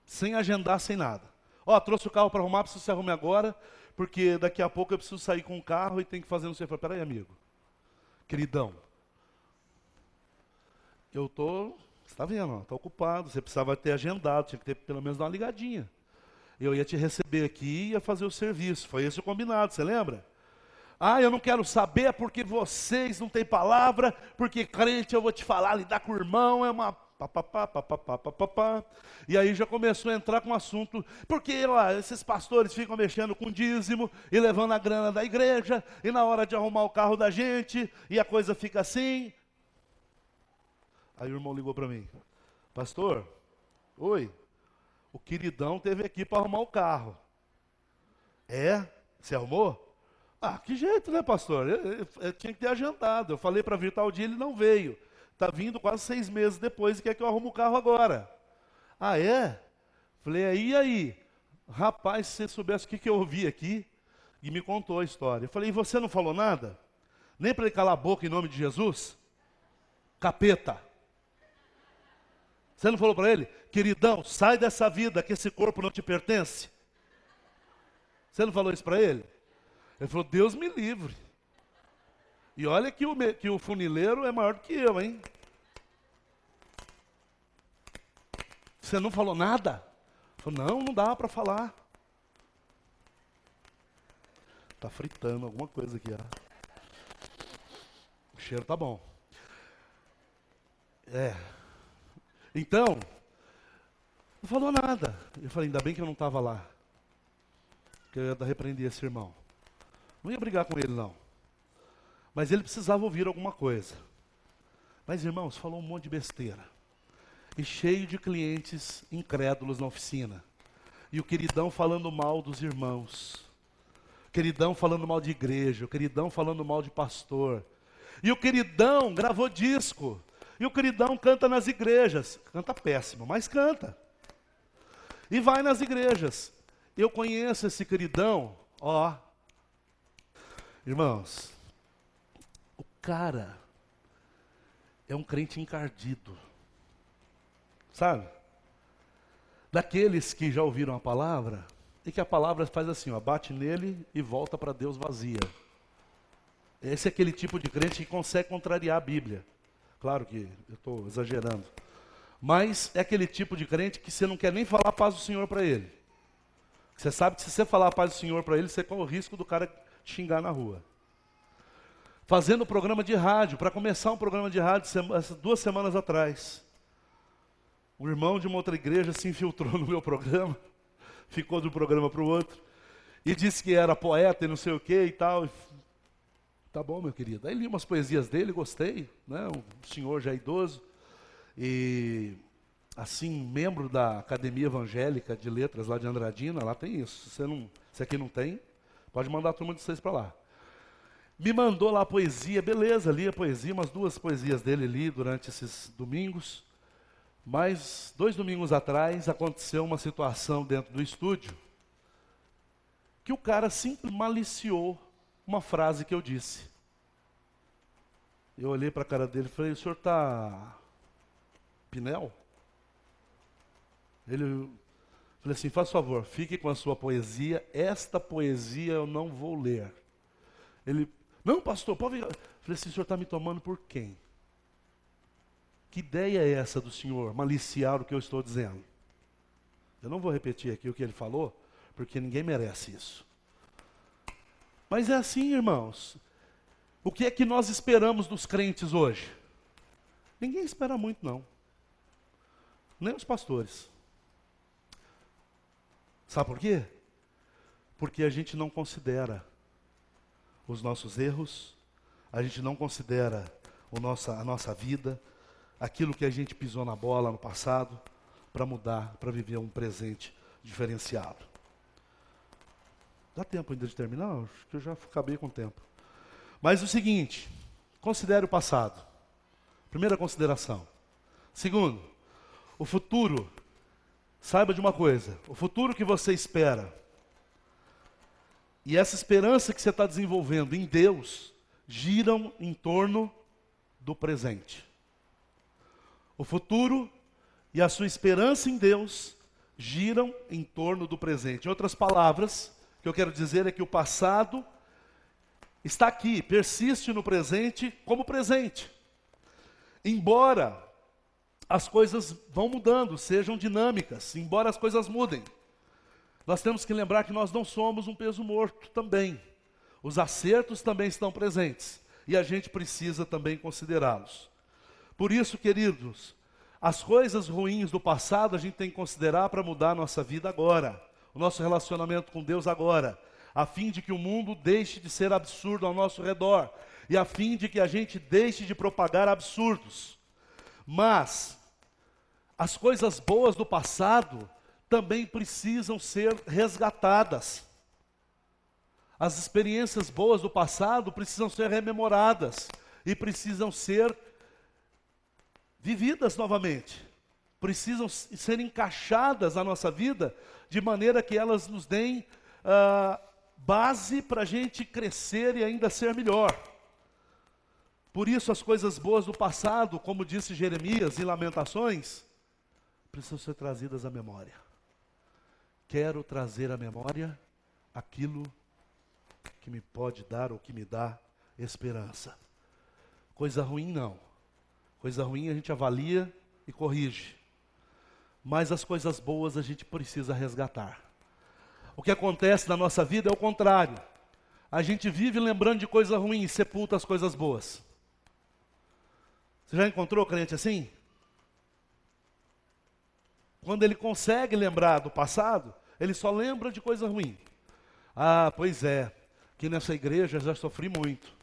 sem agendar, sem nada. Ó, trouxe o carro para arrumar, preciso que você arrume agora, porque daqui a pouco eu preciso sair com o carro e tem que fazer não sei o que. Peraí, amigo. Queridão, você está vendo, está ocupado, você precisava ter agendado, tinha que ter pelo menos dar uma ligadinha. Eu ia te receber aqui e ia fazer o serviço, foi esse o combinado, você lembra? Ah, eu não quero saber porque vocês não têm palavra, porque crente eu vou te falar, lidar com o irmão é uma... E aí já começou a entrar com o assunto, porque ó, esses pastores ficam mexendo com dízimo e levando a grana da igreja, e na hora de arrumar o carro da gente, e a coisa fica assim. Aí o irmão ligou para mim, pastor, oi, o queridão teve aqui para arrumar o carro. É? Você arrumou? Ah, que jeito, né, pastor? Eu tinha que ter agendado, eu falei para vir tal dia, ele não veio. Está vindo quase 6 meses depois e quer que eu arrume o carro agora. Ah, é? Falei, e aí? Rapaz, se você soubesse o que eu ouvi aqui, e me contou a história. Eu falei, e você não falou nada? Nem para ele calar a boca em nome de Jesus? Capeta. Você não falou para ele? Queridão, sai dessa vida, que esse corpo não te pertence. Você não falou isso para ele? Ele falou, Deus me livre. E olha que o funileiro é maior do que eu, hein? Você não falou nada? Falou, não dá para falar. Tá fritando alguma coisa aqui, ó. O cheiro tá bom. Então, não falou nada. Eu falei, ainda bem que eu não estava lá. Que eu ia repreender esse irmão. Não ia brigar com ele, não. Mas ele precisava ouvir alguma coisa. Mas, irmãos, falou um monte de besteira. E cheio de clientes incrédulos na oficina. E o queridão falando mal dos irmãos. O queridão falando mal de igreja. O queridão falando mal de pastor. E o queridão gravou disco. E o queridão canta nas igrejas. Canta péssimo, mas canta. E vai nas igrejas. Eu conheço esse queridão, ó. Irmãos, o cara é um crente encardido. Sabe? Daqueles que já ouviram a palavra, e que a palavra faz assim, ó, bate nele e volta para Deus vazia. Esse é aquele tipo de crente que consegue contrariar a Bíblia. Claro que eu estou exagerando. Mas é aquele tipo de crente que você não quer nem falar a paz do Senhor para ele. Você sabe que se você falar a paz do Senhor para ele, você corre o risco do cara te xingar na rua. Fazendo programa de rádio, para começar um programa de rádio 2 semanas atrás. Um irmão de uma outra igreja se infiltrou no meu programa, ficou de um programa para o outro, e disse que era poeta e não sei o que e tal. Tá bom, meu querido. Aí li umas poesias dele, gostei, né? Um senhor já idoso. E, assim, membro da Academia Evangélica de Letras lá de Andradina, lá tem isso. Se aqui não tem, pode mandar a turma de vocês para lá. Me mandou lá a poesia, beleza, li a poesia, umas 2 poesias dele li durante esses domingos. Mas 2 domingos atrás aconteceu uma situação dentro do estúdio que o cara simplesmente maliciou uma frase que eu disse. Eu olhei para a cara dele e falei, o senhor está Pinel? Ele falei assim, faz favor, fique com a sua poesia, esta poesia eu não vou ler. Ele, não pastor, pode vir. Falei assim, o senhor está me tomando por quem? Que ideia é essa do senhor, maliciar o que eu estou dizendo? Eu não vou repetir aqui o que ele falou, porque ninguém merece isso. Mas é assim, irmãos. O que é que nós esperamos dos crentes hoje? Ninguém espera muito, não. Nem os pastores. Sabe por quê? Porque a gente não considera os nossos erros, a gente não considera a nossa vida, aquilo que a gente pisou na bola no passado, para mudar, para viver um presente diferenciado. Dá tempo ainda de terminar? Acho que eu já acabei com o tempo. Mas o seguinte, considere o passado. Primeira consideração. Segundo, o futuro. Saiba de uma coisa, o futuro que você espera e essa esperança que você está desenvolvendo em Deus giram em torno do presente. O futuro e a sua esperança em Deus giram em torno do presente. Em outras palavras, o que eu quero dizer é que o passado está aqui, persiste no presente como presente. Embora as coisas vão mudando, sejam dinâmicas, embora as coisas mudem, nós temos que lembrar que nós não somos um peso morto também. Os acertos também estão presentes e a gente precisa também considerá-los. Por isso, queridos, as coisas ruins do passado a gente tem que considerar para mudar a nossa vida agora, o nosso relacionamento com Deus agora, a fim de que o mundo deixe de ser absurdo ao nosso redor e a fim de que a gente deixe de propagar absurdos. Mas as coisas boas do passado também precisam ser resgatadas. As experiências boas do passado precisam ser rememoradas e precisam ser vividas novamente. Precisam ser encaixadas na nossa vida de maneira que elas nos deem base para a gente crescer e ainda ser melhor. Por isso as coisas boas do passado, como disse Jeremias em Lamentações, precisam ser trazidas à memória. Quero trazer à memória aquilo que me pode dar ou que me dá esperança. Coisa ruim não. Coisa ruim a gente avalia e corrige. mas as coisas boas a gente precisa resgatar. O que acontece na nossa vida é o contrário. A gente vive lembrando de coisa ruim e sepulta as coisas boas. Você já encontrou crente assim? Quando ele consegue lembrar do passado, ele só lembra de coisa ruim. Ah, pois é, aqui nessa igreja eu já sofri muito.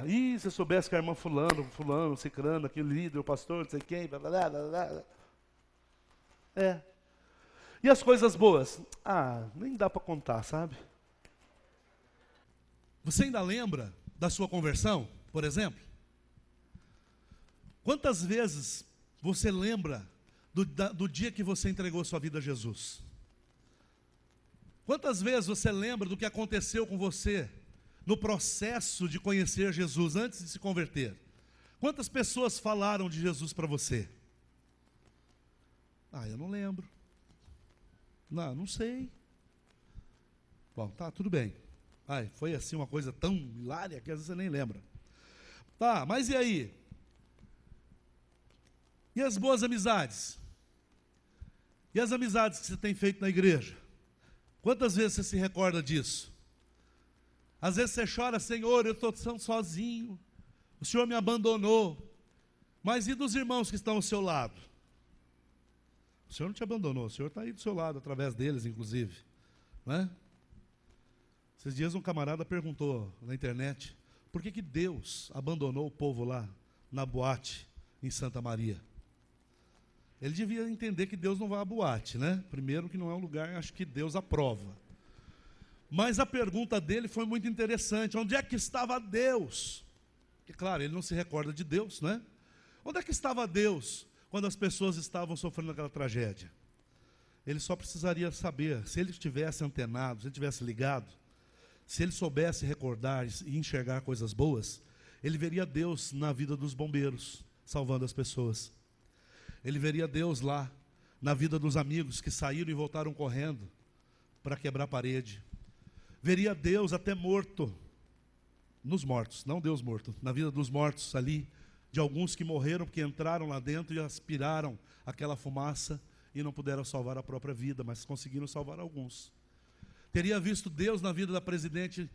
E se eu soubesse que a irmã fulano, cicrano, aquele líder, o pastor, não sei quem, blá, blá, blá, blá. E as coisas boas? Ah, nem dá para contar, sabe? Você ainda lembra da sua conversão, por exemplo? Quantas vezes você lembra do dia que você entregou sua vida a Jesus? Quantas vezes você lembra do que aconteceu com você no processo de conhecer Jesus antes de se converter? Quantas pessoas falaram de Jesus para você? Ah, eu não lembro. Não sei. Bom, tá, tudo bem. Foi assim uma coisa tão hilária que às vezes você nem lembra. Tá, mas e aí? E as boas amizades? E as amizades que você tem feito na igreja? Quantas vezes você se recorda disso? Às vezes você chora, Senhor, eu estou sozinho, o Senhor me abandonou. Mas e dos irmãos que estão ao seu lado? O Senhor não te abandonou, o Senhor está aí do seu lado, através deles, inclusive. Não é? Esses dias um camarada perguntou na internet, por que Deus abandonou o povo lá na boate em Santa Maria? Ele devia entender que Deus não vai à boate, né? Primeiro que não é um lugar, acho que Deus aprova. Mas a pergunta dele foi muito interessante, onde é que estava Deus? Porque claro, ele não se recorda de Deus, né? Onde é que estava Deus quando as pessoas estavam sofrendo aquela tragédia? Ele só precisaria saber, se ele estivesse antenado, se ele estivesse ligado, se ele soubesse recordar e enxergar coisas boas, ele veria Deus na vida dos bombeiros, salvando as pessoas. Ele veria Deus lá, na vida dos amigos que saíram e voltaram correndo para quebrar a parede. Veria Deus até morto, nos mortos, não Deus morto, na vida dos mortos ali, de alguns que morreram porque entraram lá dentro e aspiraram aquela fumaça e não puderam salvar a própria vida, mas conseguiram salvar alguns. Teria visto Deus na vida da presidente,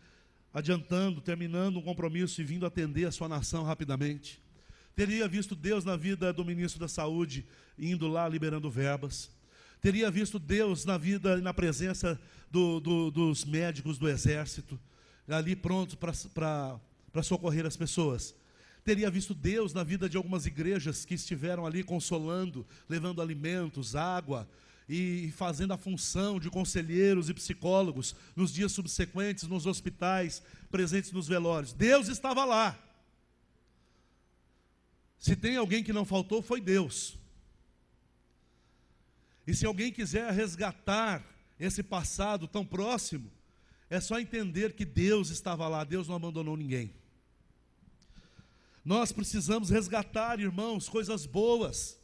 adiantando, terminando um compromisso e vindo atender a sua nação rapidamente. Teria visto Deus na vida do ministro da Saúde, indo lá liberando verbas. Teria visto Deus na vida e na presença dos médicos do exército, ali prontos para socorrer as pessoas. Teria visto Deus na vida de algumas igrejas que estiveram ali consolando, levando alimentos, água, e fazendo a função de conselheiros e psicólogos nos dias subsequentes, nos hospitais, presentes nos velórios. Deus estava lá. Se tem alguém que não faltou, foi Deus. E se alguém quiser resgatar esse passado tão próximo, é só entender que Deus estava lá, Deus não abandonou ninguém. Nós precisamos resgatar, irmãos, coisas boas,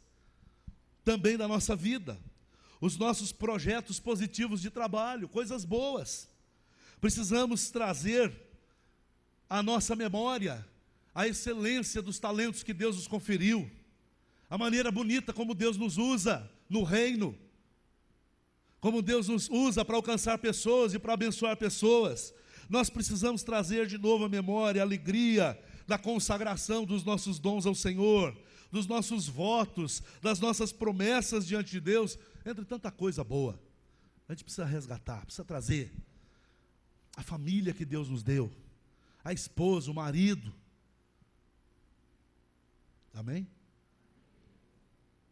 também da nossa vida. Os nossos projetos positivos de trabalho, coisas boas. Precisamos trazer à nossa memória a excelência dos talentos que Deus nos conferiu, a maneira bonita como Deus nos usa no reino, como Deus nos usa para alcançar pessoas e para abençoar pessoas. Nós precisamos trazer de novo à memória a alegria da consagração dos nossos dons ao Senhor, dos nossos votos, das nossas promessas diante de Deus, entre tanta coisa boa. A gente precisa resgatar, precisa trazer a família que Deus nos deu, a esposa, o marido. Amém?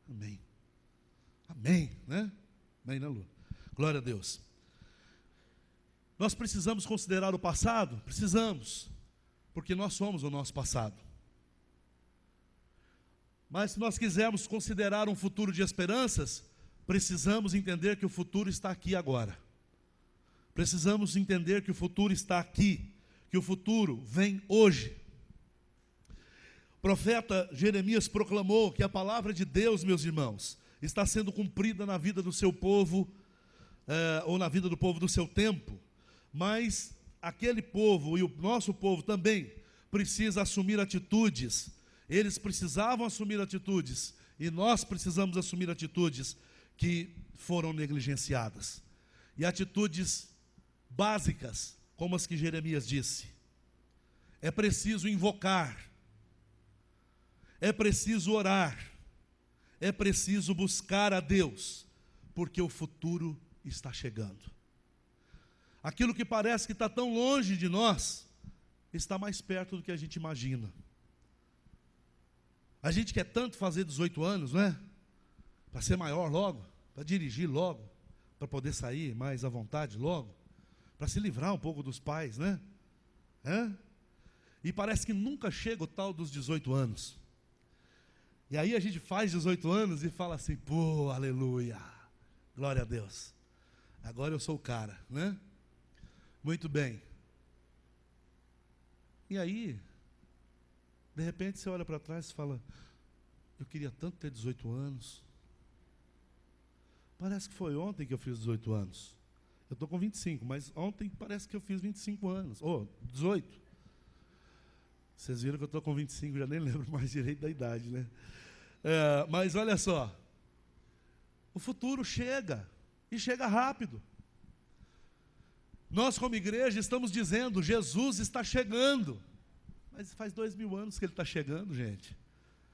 Amém. Amém, né? Amém, né, Lu? Glória a Deus. Nós precisamos considerar o passado? Precisamos, porque nós somos o nosso passado. Mas se nós quisermos considerar um futuro de esperanças, precisamos entender que o futuro está aqui agora. Precisamos entender que o futuro está aqui, que o futuro vem hoje. O profeta Jeremias proclamou que a palavra de Deus, meus irmãos, está sendo cumprida na vida do seu povo, ou na vida do povo do seu tempo, mas aquele povo e o nosso povo também precisa assumir atitudes Eles precisavam assumir atitudes, e nós precisamos assumir atitudes que foram negligenciadas. E atitudes básicas, como as que Jeremias disse. É preciso invocar, é preciso orar, é preciso buscar a Deus, porque o futuro está chegando. Aquilo que parece que está tão longe de nós, está mais perto do que a gente imagina. A gente quer tanto fazer 18 anos, não é? Para ser maior logo, para dirigir logo, para poder sair mais à vontade logo, para se livrar um pouco dos pais, né? E parece que nunca chega o tal dos 18 anos. E aí a gente faz 18 anos e fala assim, pô, aleluia, glória a Deus, agora eu sou o cara, né? Muito bem. E aí, de repente você olha para trás e fala, eu queria tanto ter 18 anos. Parece que foi ontem que eu fiz 18 anos. Eu estou com 25, mas ontem parece que eu fiz 25 anos. 18. Vocês viram que eu estou com 25, já nem lembro mais direito da idade, né? Mas olha só, o futuro chega, e chega rápido. Nós como igreja estamos dizendo, Jesus está chegando. Mas faz 2000 anos que Ele está chegando, gente.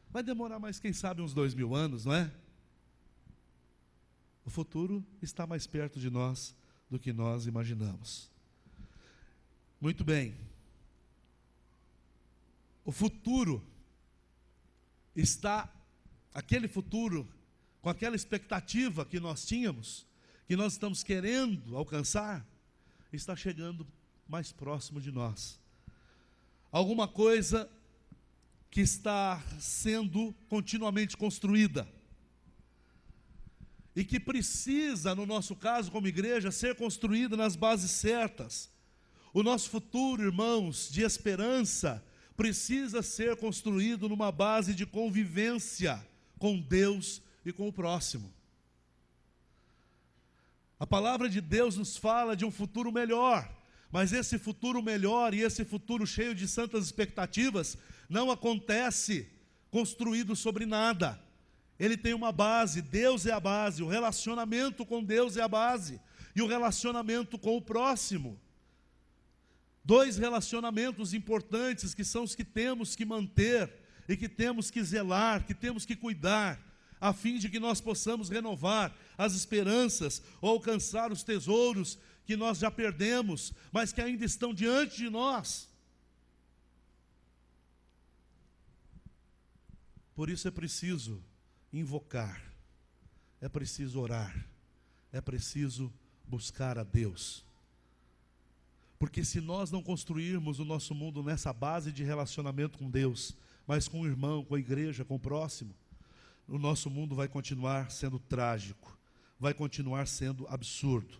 Vai demorar mais, quem sabe, uns 2000 anos, não é? O futuro está mais perto de nós do que nós imaginamos. Muito bem. O futuro está, aquele futuro, com aquela expectativa que nós tínhamos, que nós estamos querendo alcançar, está chegando mais próximo de nós. Alguma coisa que está sendo continuamente construída e que precisa, no nosso caso como igreja, ser construída nas bases certas. O nosso futuro, irmãos, de esperança, precisa ser construído numa base de convivência com Deus e com o próximo. A palavra de Deus nos fala de um futuro melhor, mas esse futuro melhor e esse futuro cheio de santas expectativas não acontece construído sobre nada. Ele tem uma base, Deus é a base, o relacionamento com Deus é a base, e o relacionamento com o próximo. Dois relacionamentos importantes que são os que temos que manter, e que temos que zelar, que temos que cuidar, a fim de que nós possamos renovar as esperanças, ou alcançar os tesouros que nós já perdemos, mas que ainda estão diante de nós. Por isso é preciso invocar, é preciso orar, é preciso buscar a Deus. Porque se nós não construirmos o nosso mundo nessa base de relacionamento com Deus, mas com o irmão, com a igreja, com o próximo, o nosso mundo vai continuar sendo trágico, vai continuar sendo absurdo.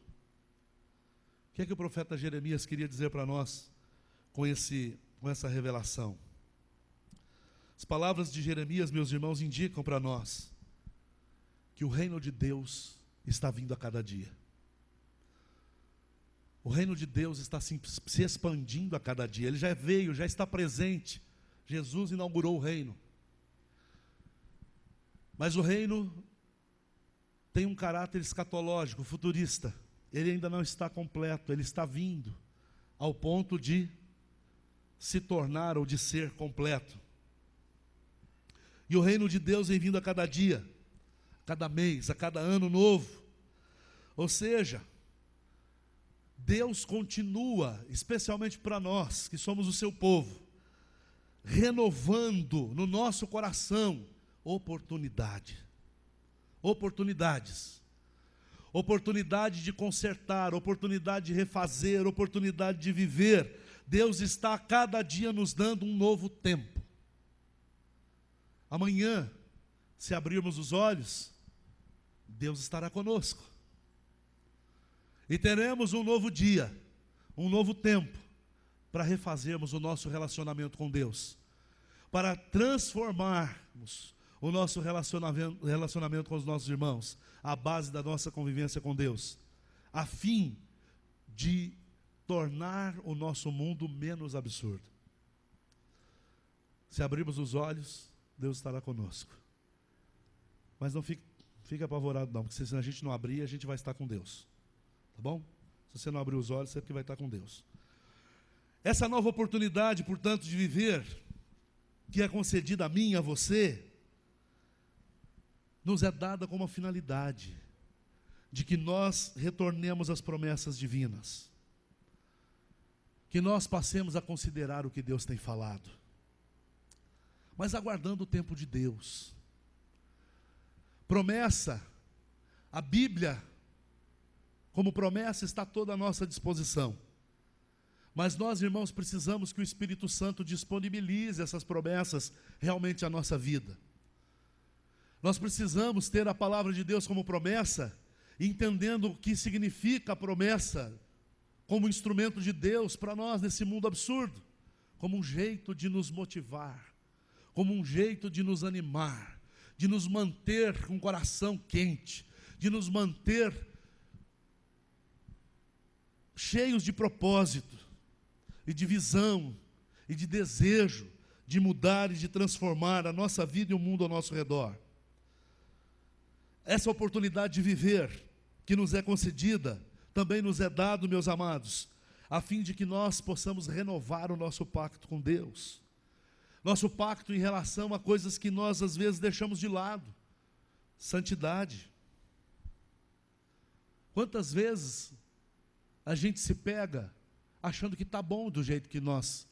O que é que o profeta Jeremias queria dizer para nós com essa revelação? As palavras de Jeremias, meus irmãos, indicam para nós que o reino de Deus está vindo a cada dia. O reino de Deus está se expandindo a cada dia. Ele já veio, já está presente. Jesus inaugurou o reino. Mas o reino tem um caráter escatológico, futurista. Ele ainda não está completo, ele está vindo ao ponto de se tornar ou de ser completo. E o reino de Deus vem vindo a cada dia, a cada mês, a cada ano novo. Ou seja, Deus continua, especialmente para nós, que somos o seu povo, renovando no nosso coração oportunidades. Oportunidade de consertar, oportunidade de refazer, oportunidade de viver. Deus está a cada dia nos dando um novo tempo. Amanhã, se abrirmos os olhos, Deus estará conosco. E teremos um novo dia, um novo tempo, para refazermos o nosso relacionamento com Deus, para transformarmos o nosso relacionamento com os nossos irmãos, a base da nossa convivência com Deus, a fim de tornar o nosso mundo menos absurdo. Se abrirmos os olhos, Deus estará conosco. Mas não fique apavorado não, porque se a gente não abrir, a gente vai estar com Deus. Tá bom? Se você não abrir os olhos, sempre vai estar com Deus. Essa nova oportunidade, portanto, de viver, que é concedida a mim e a você, nos é dada com uma finalidade, de que nós retornemos às promessas divinas, que nós passemos a considerar o que Deus tem falado, mas aguardando o tempo de Deus. Promessa, a Bíblia, como promessa, está toda à nossa disposição. Mas nós, irmãos, precisamos que o Espírito Santo disponibilize essas promessas realmente à nossa vida. Nós precisamos ter a palavra de Deus como promessa, entendendo o que significa a promessa como instrumento de Deus para nós nesse mundo absurdo, como um jeito de nos motivar, como um jeito de nos animar, de nos manter com o coração quente, de nos manter cheios de propósito, e de visão, e de desejo, de mudar e de transformar a nossa vida e o mundo ao nosso redor. Essa oportunidade de viver, que nos é concedida, também nos é dado, meus amados, a fim de que nós possamos renovar o nosso pacto com Deus. Nosso pacto em relação a coisas que nós às vezes deixamos de lado. Santidade. Quantas vezes a gente se pega achando que está bom do jeito que nós,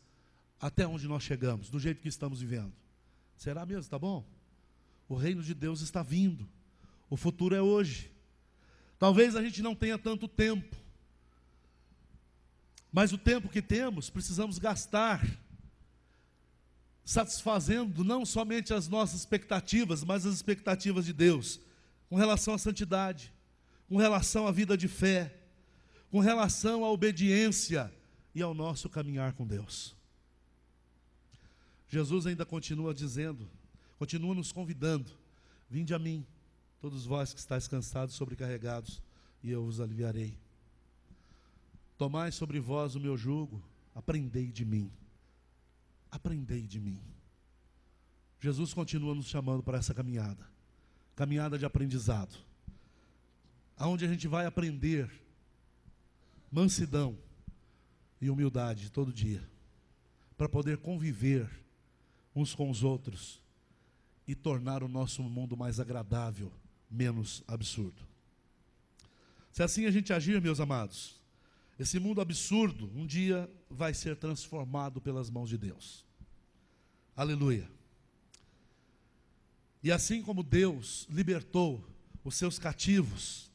até onde nós chegamos, do jeito que estamos vivendo. Será mesmo? Está bom? O reino de Deus está vindo. O futuro é hoje. Talvez a gente não tenha tanto tempo, mas o tempo que temos, precisamos gastar, satisfazendo não somente as nossas expectativas, mas as expectativas de Deus, com relação à santidade, com relação à vida de fé, com relação à obediência e ao nosso caminhar com Deus. Jesus ainda continua dizendo, continua nos convidando: vinde a mim, todos vós que estáis cansados e sobrecarregados, e eu vos aliviarei. Tomai sobre vós o meu jugo, aprendei de mim. Aprendei de mim. Jesus continua nos chamando para essa caminhada, caminhada de aprendizado, aonde a gente vai aprender mansidão e humildade todo dia, para poder conviver uns com os outros e tornar o nosso mundo mais agradável, menos absurdo. Se assim a gente agir, meus amados, esse mundo absurdo um dia vai ser transformado pelas mãos de Deus. Aleluia. E assim como Deus libertou os seus cativos,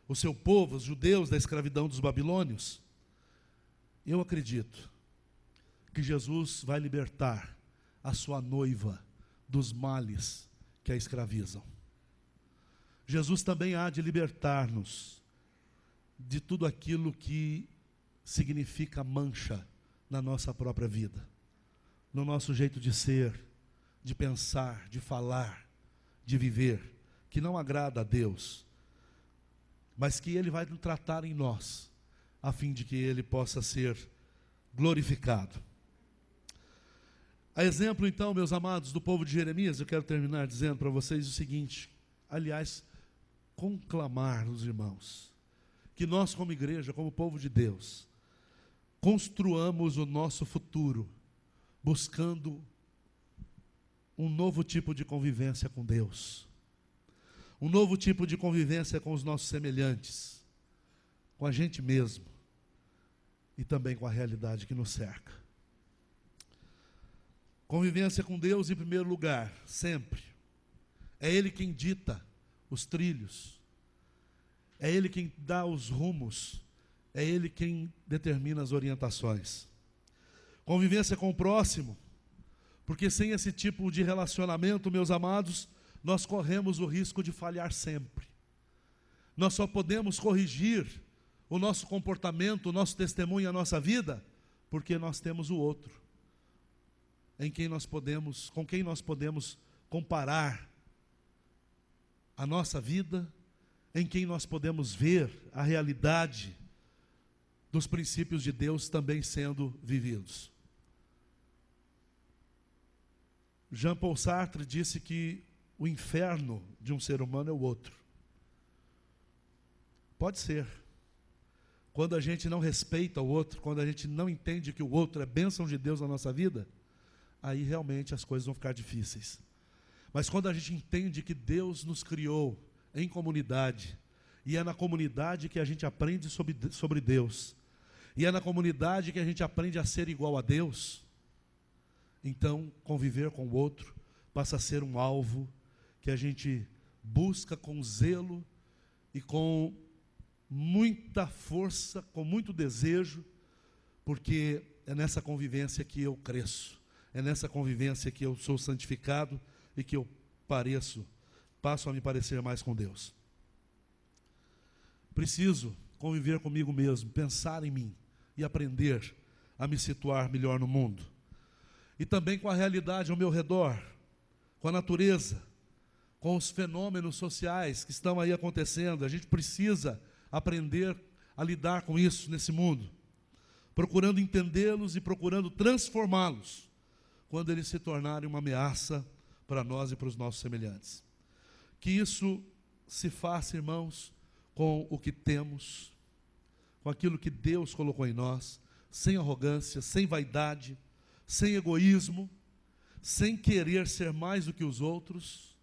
o seu povo, os judeus, da escravidão dos babilônios, eu acredito que Jesus vai libertar a sua noiva dos males que a escravizam. Jesus também há de libertar-nos de tudo aquilo que significa mancha na nossa própria vida, no nosso jeito de ser, de pensar, de falar, de viver, que não agrada a Deus, mas que Ele vai tratar em nós, a fim de que Ele possa ser glorificado. A exemplo, então, meus amados, do povo de Jeremias, eu quero terminar dizendo para vocês o seguinte, aliás, conclamar os irmãos, que nós como igreja, como povo de Deus, construamos o nosso futuro, buscando um novo tipo de convivência com Deus, um novo tipo de convivência com os nossos semelhantes, com a gente mesmo, e também com a realidade que nos cerca. Convivência com Deus em primeiro lugar, sempre. É Ele quem dita os trilhos, é Ele quem dá os rumos, é Ele quem determina as orientações. Convivência com o próximo, porque sem esse tipo de relacionamento, meus amados, nós corremos o risco de falhar sempre. Nós só podemos corrigir o nosso comportamento, o nosso testemunho, a nossa vida, porque nós temos o outro, com quem nós podemos comparar a nossa vida, em quem nós podemos ver a realidade dos princípios de Deus também sendo vividos. Jean Paul Sartre disse que o inferno de um ser humano é o outro. Pode ser. Quando a gente não respeita o outro, quando a gente não entende que o outro é bênção de Deus na nossa vida, aí realmente as coisas vão ficar difíceis. Mas quando a gente entende que Deus nos criou em comunidade, e é na comunidade que a gente aprende sobre Deus, e é na comunidade que a gente aprende a ser igual a Deus, então conviver com o outro passa a ser um alvo que a gente busca com zelo e com muita força, com muito desejo, porque é nessa convivência que eu cresço, é nessa convivência que eu sou santificado e que eu passo a me parecer mais com Deus. Preciso conviver comigo mesmo, pensar em mim e aprender a me situar melhor no mundo. E também com a realidade ao meu redor, com a natureza, com os fenômenos sociais que estão aí acontecendo. A gente precisa aprender a lidar com isso nesse mundo, procurando entendê-los e procurando transformá-los, quando eles se tornarem uma ameaça para nós e para os nossos semelhantes. Que isso se faça, irmãos, com o que temos, com aquilo que Deus colocou em nós, sem arrogância, sem vaidade, sem egoísmo, sem querer ser mais do que os outros,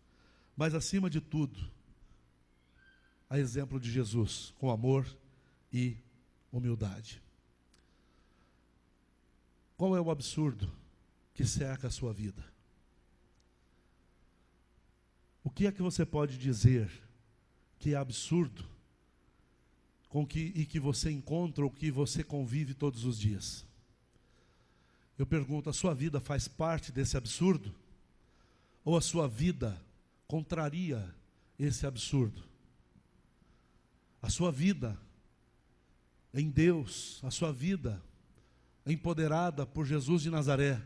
mas acima de tudo, a exemplo de Jesus, com amor e humildade. Qual é o absurdo que cerca a sua vida? O que é que você pode dizer que é absurdo e que você encontra ou que você convive todos os dias? Eu pergunto, a sua vida faz parte desse absurdo? Ou a sua vida contraria esse absurdo? A sua vida em Deus, a sua vida empoderada por Jesus de Nazaré,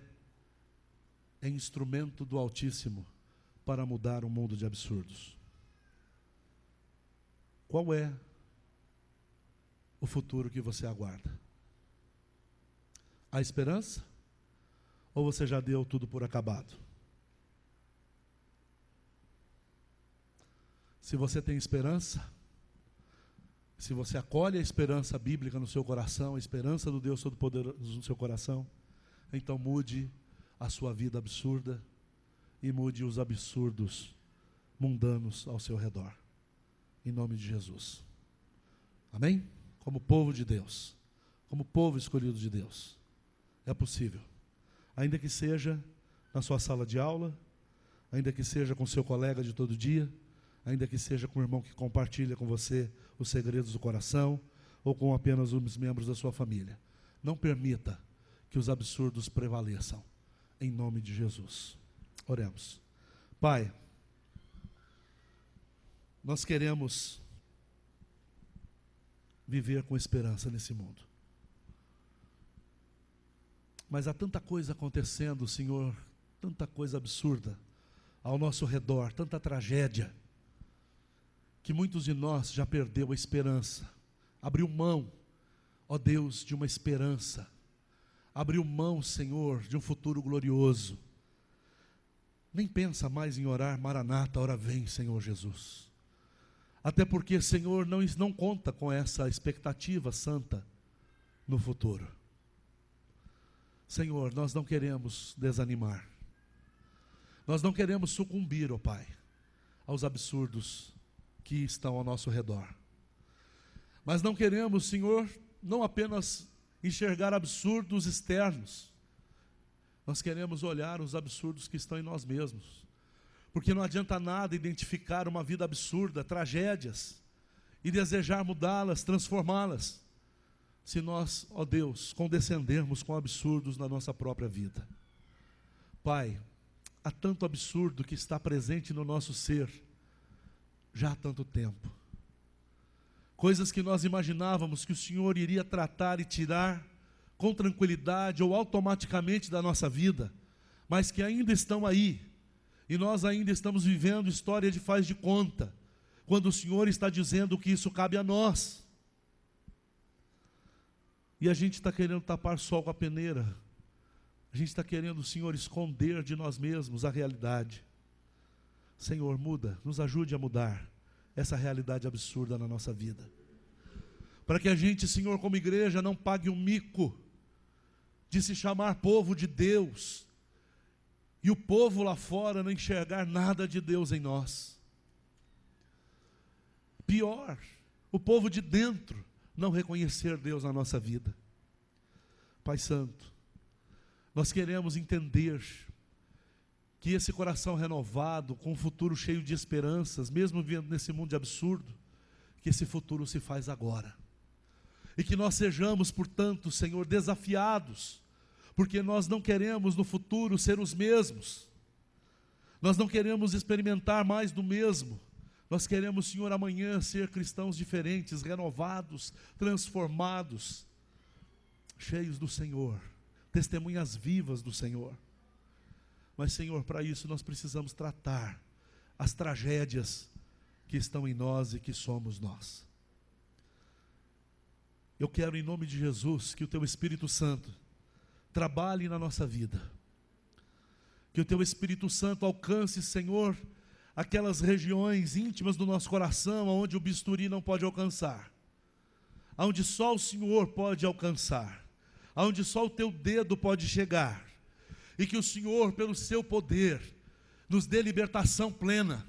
é instrumento do Altíssimo para mudar um mundo de absurdos. Qual é o futuro que você aguarda? Há esperança? Ou você já deu tudo por acabado? Se você tem esperança, se você acolhe a esperança bíblica no seu coração, a esperança do Deus Todo-Poderoso no seu coração, então mude a sua vida absurda e mude os absurdos mundanos ao seu redor. Em nome de Jesus. Amém? Como povo de Deus, como povo escolhido de Deus, é possível. Ainda que seja na sua sala de aula, ainda que seja com seu colega de todo dia, ainda que seja com o irmão que compartilha com você os segredos do coração, ou com apenas os membros da sua família. Não permita que os absurdos prevaleçam, em nome de Jesus. Oremos. Pai, nós queremos viver com esperança nesse mundo. Mas há tanta coisa acontecendo, Senhor, tanta coisa absurda ao nosso redor, tanta tragédia, que muitos de nós já perdeu a esperança, abriu mão, ó Deus, de uma esperança, abriu mão, Senhor, de um futuro glorioso. Nem pensa mais em orar, Maranata, ora vem, Senhor Jesus. Até porque, Senhor, não conta com essa expectativa santa no futuro. Senhor, nós não queremos desanimar. Nós não queremos sucumbir, ó Pai, aos absurdos que estão ao nosso redor. Mas não queremos, Senhor, não apenas enxergar absurdos externos. Nós queremos olhar os absurdos que estão em nós mesmos. Porque não adianta nada identificar uma vida absurda, tragédias, e desejar mudá-las, transformá-las, se nós, ó Deus, condescendermos com absurdos na nossa própria vida. Pai, há tanto absurdo que está presente no nosso ser, já há tanto tempo. Coisas que nós imaginávamos que o Senhor iria tratar e tirar com tranquilidade ou automaticamente da nossa vida, mas que ainda estão aí, e nós ainda estamos vivendo história de faz de conta, quando o Senhor está dizendo que isso cabe a nós. E a gente está querendo tapar sol com a peneira. A gente está querendo, Senhor, esconder de nós mesmos a realidade. Senhor, muda, nos ajude a mudar essa realidade absurda na nossa vida. Para que a gente, Senhor, como igreja, não pague o mico de se chamar povo de Deus, e o povo lá fora não enxergar nada de Deus em nós. Pior, o povo de dentro não reconhecer Deus na nossa vida. Pai Santo, nós queremos entender que esse coração renovado, com um futuro cheio de esperanças, mesmo vivendo nesse mundo de absurdo, que esse futuro se faz agora. E que nós sejamos, portanto, Senhor, desafiados, porque nós não queremos no futuro ser os mesmos. Nós não queremos experimentar mais do mesmo. Nós queremos, Senhor, amanhã ser cristãos diferentes, renovados, transformados, cheios do Senhor, testemunhas vivas do Senhor. Mas, Senhor, para isso nós precisamos tratar as tragédias que estão em nós e que somos nós. Eu quero, em nome de Jesus, que o Teu Espírito Santo trabalhe na nossa vida. Que o Teu Espírito Santo alcance, Senhor, aquelas regiões íntimas do nosso coração, onde o bisturi não pode alcançar. Onde só o Senhor pode alcançar. Onde só o Teu dedo pode chegar. E que o Senhor, pelo Seu poder, nos dê libertação plena.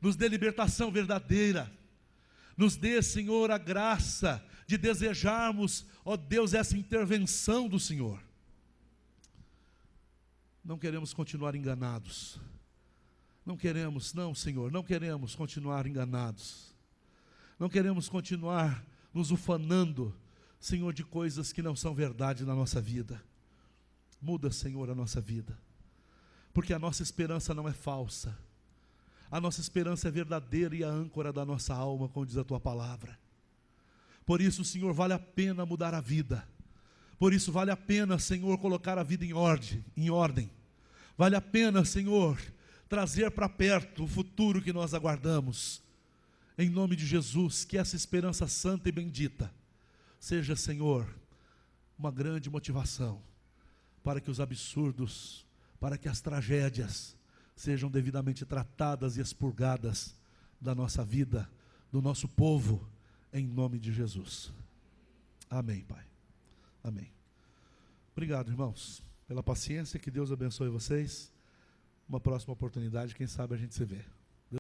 Nos dê libertação verdadeira. Nos dê, Senhor, a graça de desejarmos, ó Deus, essa intervenção do Senhor. Não queremos continuar enganados. Não queremos, não, Senhor, não queremos continuar enganados. Não queremos continuar nos ufanando, Senhor, de coisas que não são verdade na nossa vida. Muda, Senhor, a nossa vida. Porque a nossa esperança não é falsa. A nossa esperança é verdadeira e a âncora da nossa alma, como diz a Tua palavra. Por isso, Senhor, vale a pena mudar a vida. Por isso vale a pena, Senhor, colocar a vida em ordem. Vale a pena, Senhor, trazer para perto o futuro que nós aguardamos. Em nome de Jesus, que essa esperança santa e bendita seja, Senhor, uma grande motivação para que os absurdos, para que as tragédias sejam devidamente tratadas e expurgadas da nossa vida, do nosso povo, em nome de Jesus. Amém, Pai. Amém. Obrigado, irmãos, pela paciência. Que Deus abençoe vocês. Uma próxima oportunidade, quem sabe a gente se vê.